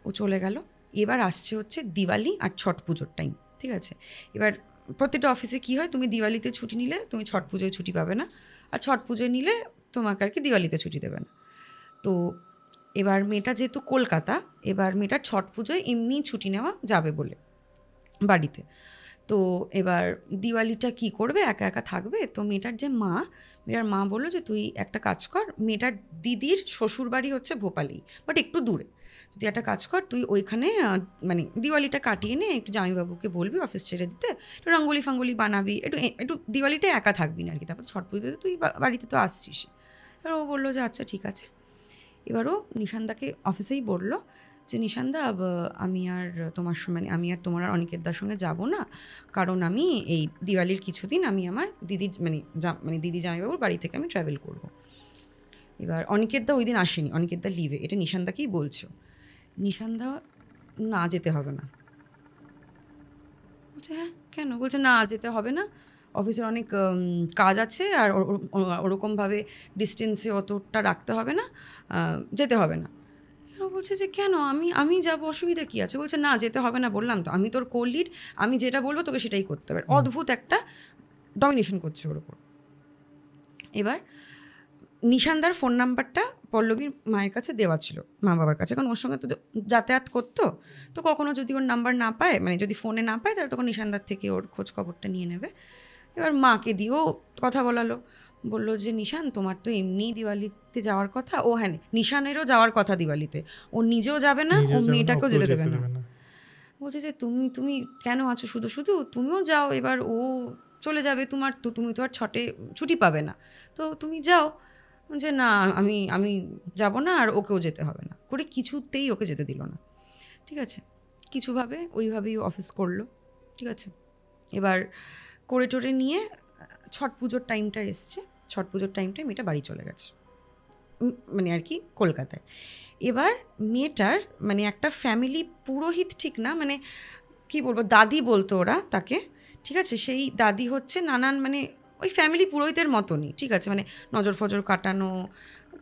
ও চলে গেল। এবার আসছে হচ্ছে দিওয়ালি আর ছট পুজোর টাইম, ঠিক আছে? এবার প্রত্যেকটা অফিসে কী হয়, তুমি দিওয়ালিতে ছুটি নিলে তুমি ছট পুজোয় ছুটি পাবে না, আর ছট পুজোয় নিলে তোমাকে আর কি দিওয়ালিতে ছুটি দেবে না। তো এবার মেয়েটা যেহেতু কলকাতা, এবার মেয়েটার ছট পুজোয় এমনি ছুটি নেওয়া যাবে বলে বাড়িতে। তো এবার দিওয়ালিটা কি করবে, একা একা থাকবে, তো মেয়েটার মা বললো যে তুই একটা কাজ কর, মেয়েটার দিদির শ্বশুর বাড়ি হচ্ছে ভোপালেই, বাট একটু দূরে, তুই একটা কাজ কর, তুই ওইখানে মানে দিওয়ালিটা কাটিয়ে নে, একটু জামাইবাবুকে বলবি অফিস ছেড়ে দিতে, একটু রঙ্গোলি ফাঙ্গোলি বানাবি, একটু দিওয়ালিটা একা থাকবি না আর কি, তারপর ছট পুজোতে তুই বাড়িতে তো আসছিস। এবার ও বললো যে আচ্ছা ঠিক আছে। এবারও নিশানদাকে অফিসেই বললো যে নিশানদা আমি আর আমি আর তোমার আর অনিকেত দার সঙ্গে যাব না, কারণ আমি এই দিওয়ালির কিছুদিন আমি আমার দিদি জামাইবাবুর বাড়ি থেকে আমি ট্রাভেল করব। এবার অনিকেত দা ওই দিন আসেনি, অনিকেত দা লিভে, এটা নিশানদাকেই বলছো। নিশানদা না যেতে হবে না বলছে, হ্যাঁ কেন? বলছে না যেতে হবে না, অফিসের অনেক কাজ আছে, আর ওরকমভাবে ডিস্টেন্সে অতটা রাখতে হবে না, যেতে হবে না। বলছে যে কেন, আমি যাবো, অসুবিধা কী আছে? বলছে না যেতে হবে না, বললাম তো, আমি তোর কোর লিড, আমি যেটা বলবো তোকে সেটাই করতে হবে। অদ্ভুত একটা ডমিনেশন করছে ওর ওপর। এবার নিশানদার ফোন নাম্বারটা পল্লবীর মায়ের কাছে দেওয়া ছিল, মা বাবার কাছে, কারণ ওর সঙ্গে তো যাতায়াত করতো, তো কখনো যদি ওর নাম্বার না পায়, মানে যদি ফোনে না পায়, তাহলে তখন নিশানদার থেকে ওর খোঁজ খবরটা নিয়ে নেবে। এবার মাকে দিয়েও কথা বলালো, বললো যে নিশান তোমার তো এমনি দিওয়ালিতে যাওয়ার কথা, ও হ্যাঁ নিশানেরও যাওয়ার কথা দিওয়ালিতে, ও নিজেও যাবে না, ও মেয়েটাকেও যেতে দেবে না। বলছে যে তুমি কেন আছো শুধু শুধু, তুমিও যাও, এবার ও চলে যাবে, তুমি তো আর ছুটি পাবে না, তো তুমি যাও। যে না আমি যাব না, আর ওকেও যেতে হবে না করে কিছুতেই ওকে যেতে দিল না। ঠিক আছে, কিছুভাবে ওইভাবেই অফিস করলো, ঠিক আছে। এবার করে টোরে নিয়ে ছট পুজোর টাইমটা এসছে, ছট পুজোর টাইমটায় মেয়েটা বাড়ি চলে গেছে, মানে আর কি কলকাতায়। এবার মেয়েটার মানে একটা ফ্যামিলি পুরোহিত ঠিক না, মানে কি বলবো, দাদি বলতো ওরা তাকে, ঠিক আছে, সেই দাদি হচ্ছে নানান মানে ওই ফ্যামিলি পুরোহিতের মতনই, ঠিক আছে, মানে নজর ফজর কাটানো,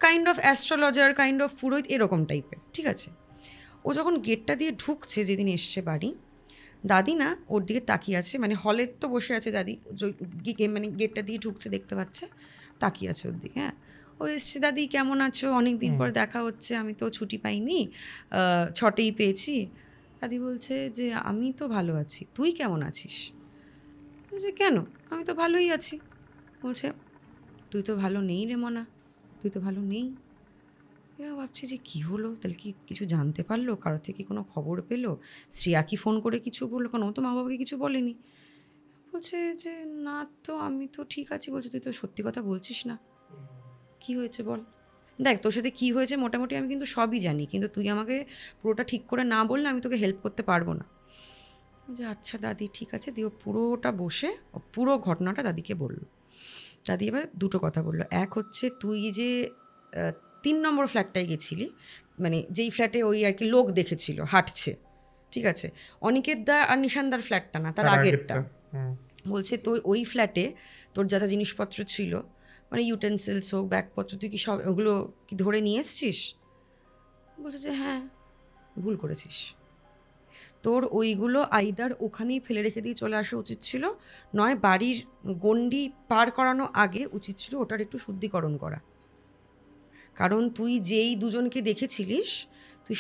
kind of astrologer, kind of পুরোহিত এরকম টাইপের, ঠিক আছে। ও যখন গেটটা দিয়ে ঢুকছে, যেদিন এসছে বাড়ি, দাদি না ওর দিকে তাকিয়ে আছে, মানে হলে তো বসে আছে দাদি, মানে গেটটা দিয়ে ঢুকছে দেখতে পাচ্ছে, তাকিয়ে আছে ওর দিকে। হ্যাঁ, ও এসছে, দাদি কেমন আছো, অনেক দিন পর দেখা হচ্ছে, আমি তো ছুটি পাইনি, ছটেই পেয়েছি। দাদি বলছে যে আমি তো ভালো আছি, তুই কেমন আছিস? বলছে কেন, আমি তো ভালোই আছি। বলছে তুই তো ভালো নেই রে মনা, তুই তো ভালো নেই। এবার ভাবছি যে কী হলো, তাহলে কি কিছু জানতে পারলো, কারোর থেকে কোনো খবর পেলো, শ্রেয়া কি ফোন করে কিছু বললো, কারণ ও তো মা বাবাকে কিছু বলেনি। বলছে যে না তো আমি তো ঠিক আছি। বলছে তুই তো সত্যি কথা বলছিস না, কি হয়েছে বল। দেখ তোর সাথে কী হয়েছে মোটামুটি আমি কিন্তু সবই জানি, কিন্তু তুই আমাকে পুরোটা ঠিক করে না বললে আমি তোকে হেল্প করতে পারবো না। যে আচ্ছা দাদি ঠিক আছে। দিয়ে ও পুরোটা বসে ও পুরো ঘটনাটা দাদিকে বলল। দাদি এবার দুটো কথা বললো। এক হচ্ছে তুই যে 3 নম্বর ফ্ল্যাটটায় গেছিলি, মানে যেই ফ্ল্যাটে ওই আর কি লোক দেখেছিল হাঁটছে, ঠিক আছে, অনিকেত দা আর নিশানদার ফ্ল্যাটটা না, তার আগেরটা। বলছে তুই ওই ফ্ল্যাটে তোর যা যা জিনিসপত্র ছিল, মানে ইউটেন্সিলস হোক ব্যাগপত্র, তুই কি সব ওগুলো কি ধরে নিয়ে এসছিস? বলছে যে হ্যাঁ, ভুল করেছিস। তোর ওইগুলো আইদার ওখানেই ফেলে রেখে দিয়ে চলে আসা উচিত ছিল, নয় বাড়ির গণ্ডি পার করানো আগে উচিত ছিল ওটার একটু শুদ্ধিকরণ করা। কারণ তুই যেই দুজনকে দেখেছিলিস, তুই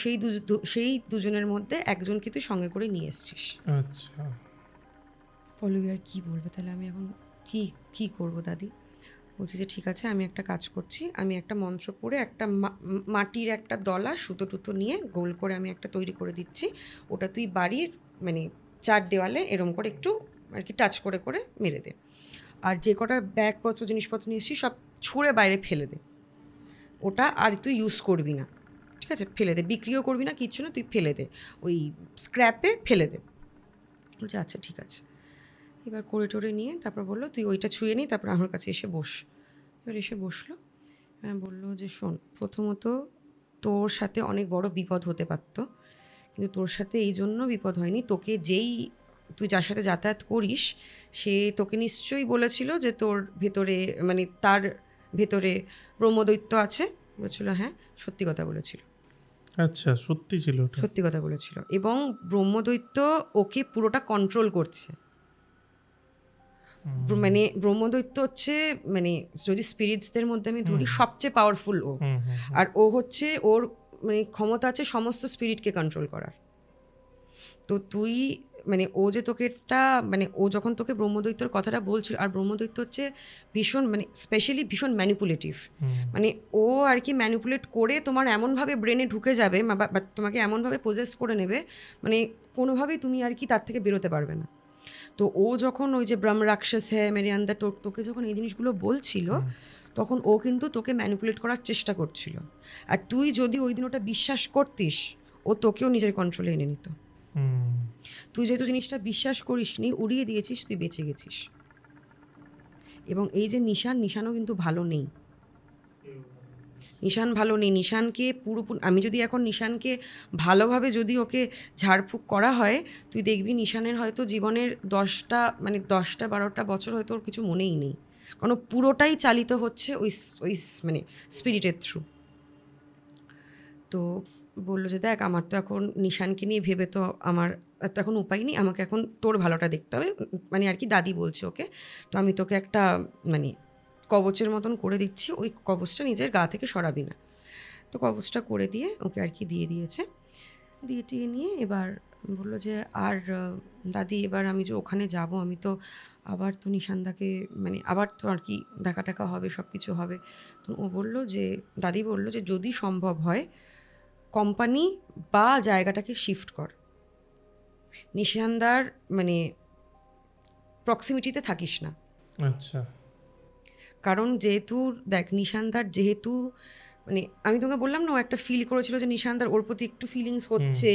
সেই দুজনের মধ্যে একজনকে তুই সঙ্গে করে নিয়ে এসছিস। আচ্ছা। পল্লবী আর কী বলবে তাহলে, আমি এখন কি করবো দাদি? বলছি যে ঠিক আছে, আমি একটা কাজ করছি, আমি একটা মন্ত্র পড়ে একটা মাটির একটা দলা সুতো টুতো নিয়ে গোল করে আমি একটা তৈরি করে দিচ্ছি, ওটা তুই বাড়ির মানে 4 দেওয়ালে এরম করে একটু আর কি টাচ করে করে মেরে দে। আর যে কটা ব্যাগপত্র জিনিসপত্র নিয়ে এসেছিস সব ছুঁড়ে বাইরে ফেলে দে, ওটা আর তুই ইউজ করবি না, ঠিক আছে? ফেলে দে, বিক্রিও করবি না, কিচ্ছু না, তুই ফেলে দে, ওই স্ক্র্যাপে ফেলে দে। বলছে আচ্ছা ঠিক আছে। এবার করে টোরে নিয়ে তারপর বললো তুই ওইটা ছুঁয়ে নিই, তারপর আমার কাছে এসে বস। এবার এসে বসলো, বললো যে শোন, প্রথমত তোর সাথে অনেক বড় বিপদ হতে পারতো, কিন্তু তোর সাথে এই জন্য বিপদ হয়নি, তোকে তুই যার সাথে যাতায়াত করিস সে তোকে নিশ্চয়ই বলেছিল যে তোর ভেতরে মানে তার ভেতরে ব্রহ্মদৈত্য আছে। বলেছিল হ্যাঁ, সত্যি কথা বলেছিল। আচ্ছা, সত্যি ছিল ওটা? সত্যি কথা বলেছিল, এবং ব্রহ্মদৈত্য ওকে পুরোটা কন্ট্রোল করছে। মানে ব্রহ্মদৈত্য হচ্ছে মানে যদি স্পিরিটসদের মধ্যে আমি ধরি সবচেয়ে পাওয়ারফুল ও। আর ও হচ্ছে ওর মানে ক্ষমতা আছে সমস্ত স্পিরিটকে কন্ট্রোল করার। তো তুই মানে ও যে তোকেটা মানে ও যখন তোকে ব্রহ্মদৈত্যর কথাটা বলছিল, আর ব্রহ্মদৈত্য হচ্ছে ভীষণ মানে স্পেশালি ভীষণ ম্যানিপুলেটিভ, মানে ও আর কি ম্যানিপুলেট করে তোমার এমনভাবে ব্রেনে ঢুকে যাবে বা তোমাকে এমনভাবে পজেস করে নেবে, মানে কোনোভাবেই তুমি আর কি তার থেকে বেরোতে পারবে না। তো ও যখন ওই যে ব্রহ্ম রাক্ষস হ্যাঁ মেরে আন্দা তোকে যখন এই জিনিসগুলো বলছিল, তখন ও কিন্তু তোকে ম্যানিপুলেট করার চেষ্টা করছিল। আর তুই যদি ওই দিন ওটা বিশ্বাস করতিস, ও তোকেও নিজের কন্ট্রোলে এনে নিত। তুই যেহেতু জিনিসটা বিশ্বাস করিসনি, উড়িয়ে দিয়েছিস, তুই বেঁচে গেছিস। এবং এই যে নিশানও কিন্তু ভালো নেই। নিশান ভালো নেই। নিশানকে পুরোপুরি আমি যদি এখন নিশানকে ভালোভাবে যদি ওকে ঝাড়ফুঁক করা হয়, তুই দেখবি নিশানের হয়তো জীবনের 10-12টা বছর হয়তো ওর কিছু মনেই নেই, কারণ পুরোটাই চালিত হচ্ছে ওই মানে স্পিরিটের থ্রু। তো বললো যে দেখ, আমার তো এখন নিশানকে নিয়ে ভেবে তো আমার তো এখন উপায় নেই, আমাকে এখন তোর ভালোটা দেখতে হবে, মানে আর কি দাদি বলছে ওকে। তো আমি তোকে একটা মানে কবচের মতন করে দিচ্ছি, ওই কবচটা নিজের গা থেকে সরাবি না। তো কবচটা করে দিয়ে ওকে আর কি দিয়ে দিয়েছে। দিয়ে টিয়ে নিয়ে এবার বললো যে আর দাদি এবার আমি যে ওখানে যাব, আমি তো আবার তো নিশানদাকে মানে আবার তো আর কি দেখা টাকা হবে, সব কিছু হবে। তো ও বললো যে দাদি বললো যে যদি সম্ভব হয় কোম্পানি বা জায়গাটাকে শিফট কর, নিশানদার মানে প্রক্সিমিটিতে থাকিস না। আচ্ছা। কারণ যেহেতু দেখ নিশানদার যেহেতু মানে আমি তোকে বললাম না, ও একটা ফিল করেছিল যে নিশানদার ওর প্রতি একটু ফিলিংস হচ্ছে।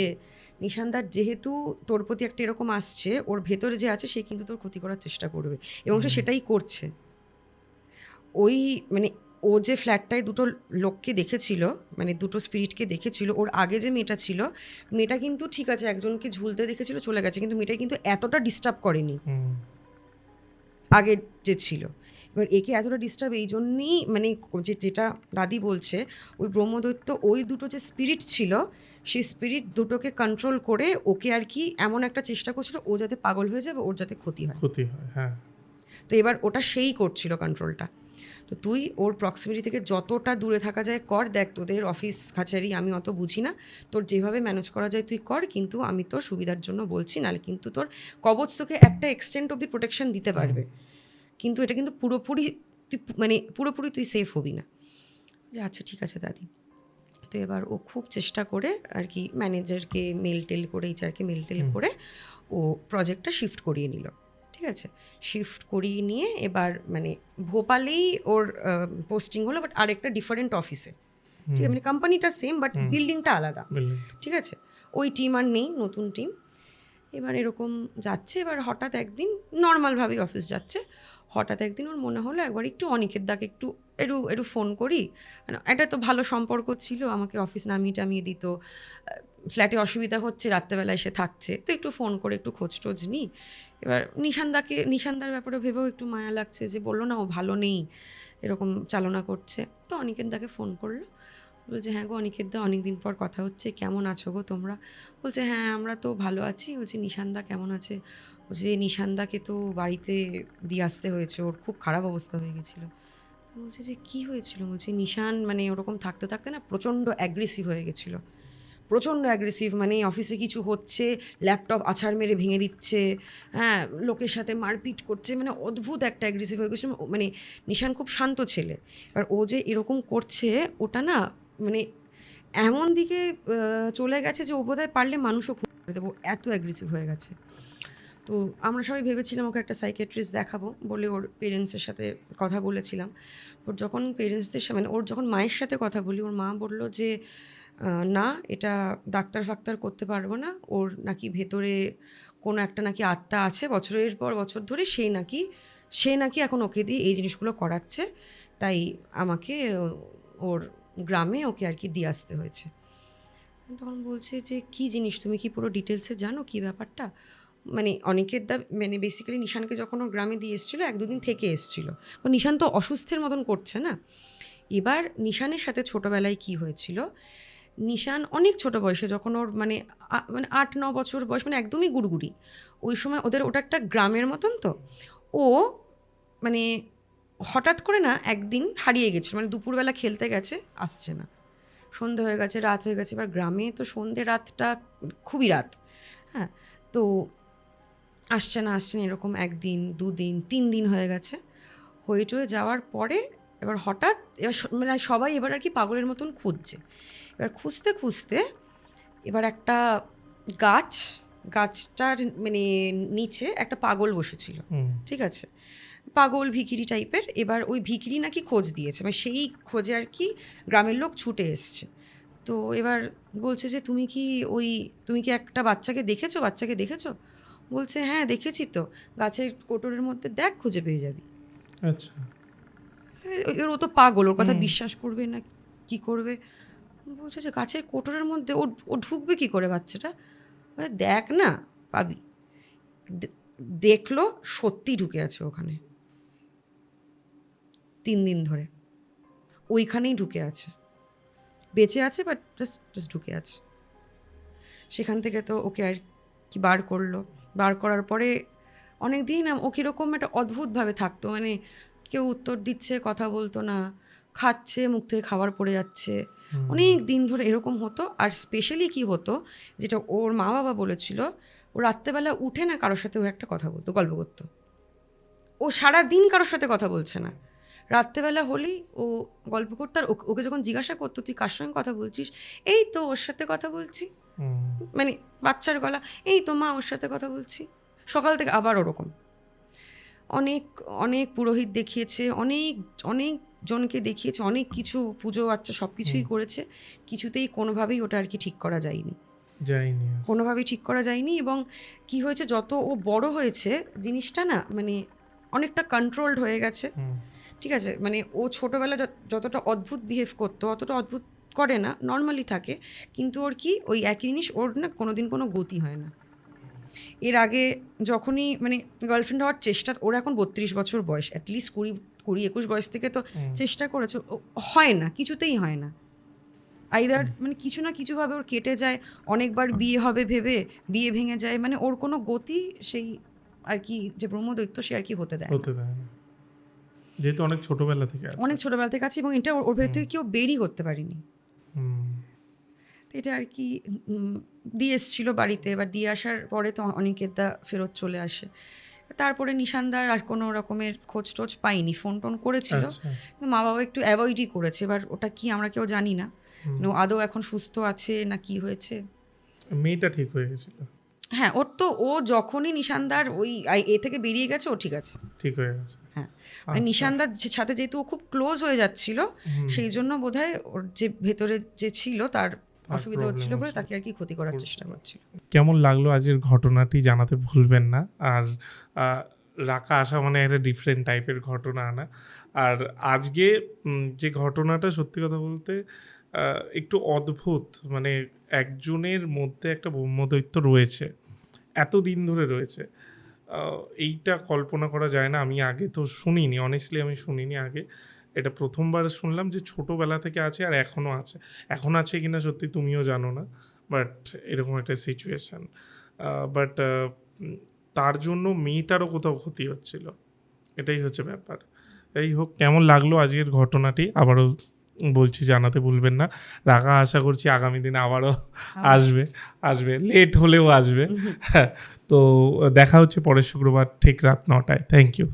নিশানদার যেহেতু তোর প্রতি একটা এরকম আসছে, ওর ভেতরে যে আছে সে কিন্তু তোর ক্ষতি করার চেষ্টা করবে, এবং সে সেটাই করছে। ওই মানে ও যে ফ্ল্যাটটায় দুটো লোককে দেখেছিল, মানে দুটো স্পিরিটকে দেখেছিল, ওর আগে যে মেয়েটা ছিল, মেয়েটা কিন্তু ঠিক আছে একজনকে ঝুলতে দেখেছিল চলে গেছে, কিন্তু মেয়েটা কিন্তু এতটা ডিস্টার্ব করেনি আগে যে ছিল। এবার একে এতটা ডিস্টার্ব এই জন্যই মানে যেটা দাদি বলছে, ওই ব্রহ্মদৈত্য ওই দুটো যে স্পিরিট ছিল, সেই স্পিরিট দুটোকে কন্ট্রোল করে ওকে আর কি এমন একটা চেষ্টা করছিল ও যাতে পাগল হয়ে যাবে, ওর যাতে ক্ষতি হয়। হ্যাঁ। তো এবার ওটা সেই করছিল কন্ট্রোলটা। তো তুই ওর প্রক্সিমিটি থেকে যতটা দূরে থাকা যায় কর। দেখ তোদের অফিস কাছারি আমি অত বুঝি না, তোর যেভাবে ম্যানেজ করা যায় তুই কর, কিন্তু আমি তোর সুবিধার জন্য বলছি, নাহলে কিন্তু তোর কবচ তোকে একটা এক্সটেন্ট অব্দি প্রোটেকশন দিতে পারবে, কিন্তু এটা কিন্তু পুরোপুরি তুই মানে পুরোপুরি তুই সেফ হবি না। যে আচ্ছা ঠিক আছে দাদি। তো এবার ও খুব চেষ্টা করে আর কি ম্যানেজারকে মেল টেল করে, এইচআরকে মেল টেল করে ও প্রজেক্টটা শিফট করিয়ে নিল, ঠিক ঠিক আছে, শিফট করিয়ে নিয়ে এবার মানে ভোপালেই ওর পোস্টিং হলো, বাট আরেকটা ডিফারেন্ট অফিসে। ঠিক আছে, মানে কোম্পানিটা সেম বাট বিল্ডিংটা আলাদা। ঠিক আছে, ওই টিম আর নেই, নতুন টিম। এবার এরকম যাচ্ছে, এবার হঠাৎ একদিন নর্মালভাবেই অফিস যাচ্ছে, হঠাৎ একদিন ওর মনে হলো একবার একটু অনিকের দাকে একটু একটু একটু ফোন করি। মানে একটা তো ভালো সম্পর্ক ছিল, আমাকে অফিস নামিয়ে টামিয়ে দিত, ফ্ল্যাটে অসুবিধা হচ্ছে, রাত্রেবেলা এসে থাকছে, তো একটু ফোন করে একটু খোঁজ টোজ নিই। এবার নিশানদার ব্যাপারে ভেবেও একটু মায়া লাগছে, যে বললো না ও ভালো নেই, এরকম চালনা করছে। তো অনিকের দাকে ফোন করলো, বলছে হ্যাঁ গো অনিকেত দা, অনেকদিন পর কথা হচ্ছে, কেমন আছো গো তোমরা? বলছে হ্যাঁ আমরা তো ভালো আছি। বলছি নিশানদা কেমন আছে? বলছে নিশানদাকে তো বাড়িতে দিয়ে আসতে হয়েছে, ওর খুব খারাপ অবস্থা হয়ে গেছিলো। বলছে যে কী হয়েছিল? বলছে নিশান মানে ওরকম থাকতে থাকতে না প্রচণ্ড অ্যাগ্রেসিভ হয়ে গেছিলো, প্রচণ্ড অ্যাগ্রেসিভ, মানে অফিসে কিছু হচ্ছে ল্যাপটপ আছাড় মেরে ভেঙে দিচ্ছে, হ্যাঁ লোকের সাথে মারপিট করছে, মানে অদ্ভুত একটা অ্যাগ্রেসিভ হয়ে গেছিলো। মানে নিশান খুব শান্ত ছেলে, এবার ও যে এরকম করছে ওটা না মানে এমন দিকে চলে গেছে যে ও বোধহয় পারলে মানুষও খুন করে দেবো, এত অ্যাগ্রেসিভ হয়ে গেছে। তো আমরা সবাই ভেবেছিলাম ওকে একটা সাইকিয়াট্রিস্ট দেখাবো বলে ওর পেরেন্টসের সাথে কথা বলেছিলাম। ওর যখন পেরেন্টসদের মানে ওর যখন মায়ের সাথে কথা বলি, ওর মা বললো যে না এটা ডাক্তার ফাক্তার করতে পারবো না, ওর নাকি ভেতরে কোনো একটা নাকি আত্মা আছে, বছরের পর বছর ধরে সে নাকি এখন ওকে দিয়ে এই জিনিসগুলো করাচ্ছে, তাই আমাকে ওর গ্রামে ওকে আর কি দিয়ে আসতে হয়েছে। তখন বলছে যে কী জিনিস, তুমি কি পুরো ডিটেলসে জানো কী ব্যাপারটা? মানে অনেকের মানে বেসিক্যালি নিশানকে যখন ওর গ্রামে দিয়ে এসেছিলো 1-2 দিন থেকে এসেছিলো, কারণ নিশান তো অসুস্থের মতন করছে না। এবার নিশানের সাথে ছোটোবেলায় কি হয়েছিল, নিশান অনেক ছোট বয়সে যখন ওর মানে 8-9 বছর বয়স, মানে একদমই গুড়গুড়ি, ওই সময় ওদের ওটা একটা গ্রামের মতন, তো ও মানে হঠাৎ করে না একদিন হারিয়ে গেছিলো, মানে দুপুরবেলা খেলতে গেছে, আসছে না, সন্ধে হয়ে গেছে, রাত হয়ে গেছে। এবার গ্রামে তো সন্ধে রাতটা খুবই রাত, হ্যাঁ, তো আসছে না এরকম 1 দিন 2 দিন 3 দিন হয়ে গেছে। হয়ে যাওয়ার পরে এবার হঠাৎ মানে সবাই এবার আর কি পাগলের মতন খুঁজছে। এবার খুঁজতে এবার একটা গাছটার মানে নিচে একটা পাগল বসেছিল, ঠিক আছে, পাগল ভিখিরি টাইপের। এবার ওই ভিখিরি নাকি খোঁজ দিয়েছে, মানে সেই খোঁজে আর কি গ্রামের লোক ছুটে এসছে। তো এবার বলছে যে তুমি কি একটা বাচ্চাকে দেখেছো? বলছে হ্যাঁ দেখেছি তো, গাছের কোটরের মধ্যে দেখ, খুঁজে পেয়ে যাবি। আচ্ছা, এবার ও তো পাগল, ওর কথা বিশ্বাস করবে না কি করবে। বলছে যে গাছের কোটরের মধ্যে ও ঢুকবে কি করে বাচ্চাটা? দেখ না পাবি। দেখলো সত্যি ঢুকে আছে ওখানে, 3 দিন ধরে ওইখানেই ঢুকে আছে, বেঁচে আছে বাট জাস্ট ঢুকে আছে। সেখান থেকে তো ওকে আর কি বার করার পরে অনেক দিন ও কীরকম একটা অদ্ভুতভাবে থাকতো, মানে কেউ উত্তর দিচ্ছে, কথা বলতো না, খাচ্ছে মুখ থেকে খাবার পড়ে যাচ্ছে, অনেক দিন ধরে এরকম হতো। আর স্পেশালি কি হতো, যেটা ওর মা বাবা বলেছিল, ও রাত্রেবেলা উঠে না কারোর সাথে ও একটা কথা বলতো, গল্প করতো। ও সারাদিন কারোর সাথে কথা বলছে না, রাত্রেবেলা হলেই ও গল্প করতো। আর ওকে যখন জিজ্ঞাসা করতো তুই কার সঙ্গে কথা বলছিস, এই তো ওর সাথে কথা বলছি, মানে বাচ্চার গলা, এই তো মা ওর সাথে কথা বলছি। সকাল থেকে আবার ওরকম অনেক পুরোহিত দেখিয়েছে, অনেক জনকে দেখিয়েছে, অনেক কিছু পুজো আচ্ছা সব কিছুই করেছে, কিছুতেই কোনোভাবেই ওটা আর কি ঠিক করা যায়নি, কোনোভাবেই ঠিক করা যায়নি। এবং কি হয়েছে, যত ও বড় হয়েছে জিনিসটা না মানে অনেকটা কন্ট্রোলড হয়ে গেছে, ঠিক আছে। মানে ও ছোটোবেলা যতটা অদ্ভুত বিহেভ করতো অতটা অদ্ভুত করে না, নর্মালি থাকে, কিন্তু ওর কি ওই একই জিনিস ওর না কোনোদিন কোনো গতি হয় না। এর আগে যখনই মানে গার্লফ্রেন্ড হওয়ার চেষ্টা, ওর এখন 32 বছর বয়স, অ্যাটলিস্ট 20-21 বয়স থেকে তো চেষ্টা করেছে, হয় না, কিছুতেই হয় না। আইদার মানে কিছু না কিছুভাবে ওর কেটে যায়, অনেকবার বিয়ে হবে ভেবে বিয়ে ভেঙে যায়, মানে ওর কোনো গতি সেই আর কি যে ব্রহ্মদৈত্য সে আর কি হতে দেয় না, যেহেতু অনেক ছোটবেলা থেকে আছে। এবং এটা ওর ভেতর থেকে কেউ বেরই করতে পারিনি। এটা আর কি দিয়ে এসেছিল বাড়িতে, এবার দিয়ে আসার পরে তো অনিকেত দা ফেরত চলে আসে। তারপরে নিশানদার আর কোনো রকমের খোঁজ টোজ পাইনি, ফোন টোন করেছিল, কিন্তু মা বাবা একটু অ্যাভয়েডই করেছে। এবার ওটা কি আমরা কেউ জানি না, আদৌ এখন সুস্থ আছে না কি হয়েছে। মেয়েটা ঠিক হয়ে গেছিল, হ্যাঁ, ওর তো ও যখনই নিশানদার ওই এ থেকে বেরিয়ে গেছে ও ঠিক আছে। ঠিক হয়ে গেছে। হ্যাঁ, মানে আচ্ছা। নিশানদার সাথে যেহেতু ও খুব ক্লোজ হয়ে যাচ্ছিল, সেই জন্য বোধহয় ওর যে ভেতরে যে ছিল তার অসুবিধা problem হচ্ছিল বলে হচ্ছিল। তাকে আর কি ক্ষতি করার চেষ্টা করছিল। কেমন লাগলো আজকের ঘটনাটি জানাতে ভুলবেন না। আর রাকা আসা মানে একটা ডিফারেন্ট টাইপের ঘটনা আনা। আর আজকে যে ঘটনাটা সত্যি কথা বলতে একটু অদ্ভুত, মানে একজনের মধ্যে একটা ব্রহ্মদৈত্য রয়েছে, এতদিন ধরে রয়েছে। এইটা কল্পনা করা যায় না। আমি আগে তো শুনিনি, অনেস্টলি আমি শুনিনি আগে। এটা প্রথমবার শুনলাম যে ছোটোবেলা থেকে আছে আর এখনও আছে। এখন আছে কিনা সত্যি তুমিও জানো না, বাট এরকম একটা সিচুয়েশান। বাট তার জন্য মেয়েটারও কোথাও ক্ষতি হচ্ছিল, এটাই হচ্ছে ব্যাপার। এই হোক, কেমন লাগলো আজকের ঘটনাটি আবারও বলছি জানাতে ভুলবেন না। রাখা আশা করছি আগামী দিনে আবারও আসবে লেট হলেও আসবে। তো দেখা হচ্ছে পরের শুক্রবার ঠিক রাত 9টায়। Thank you.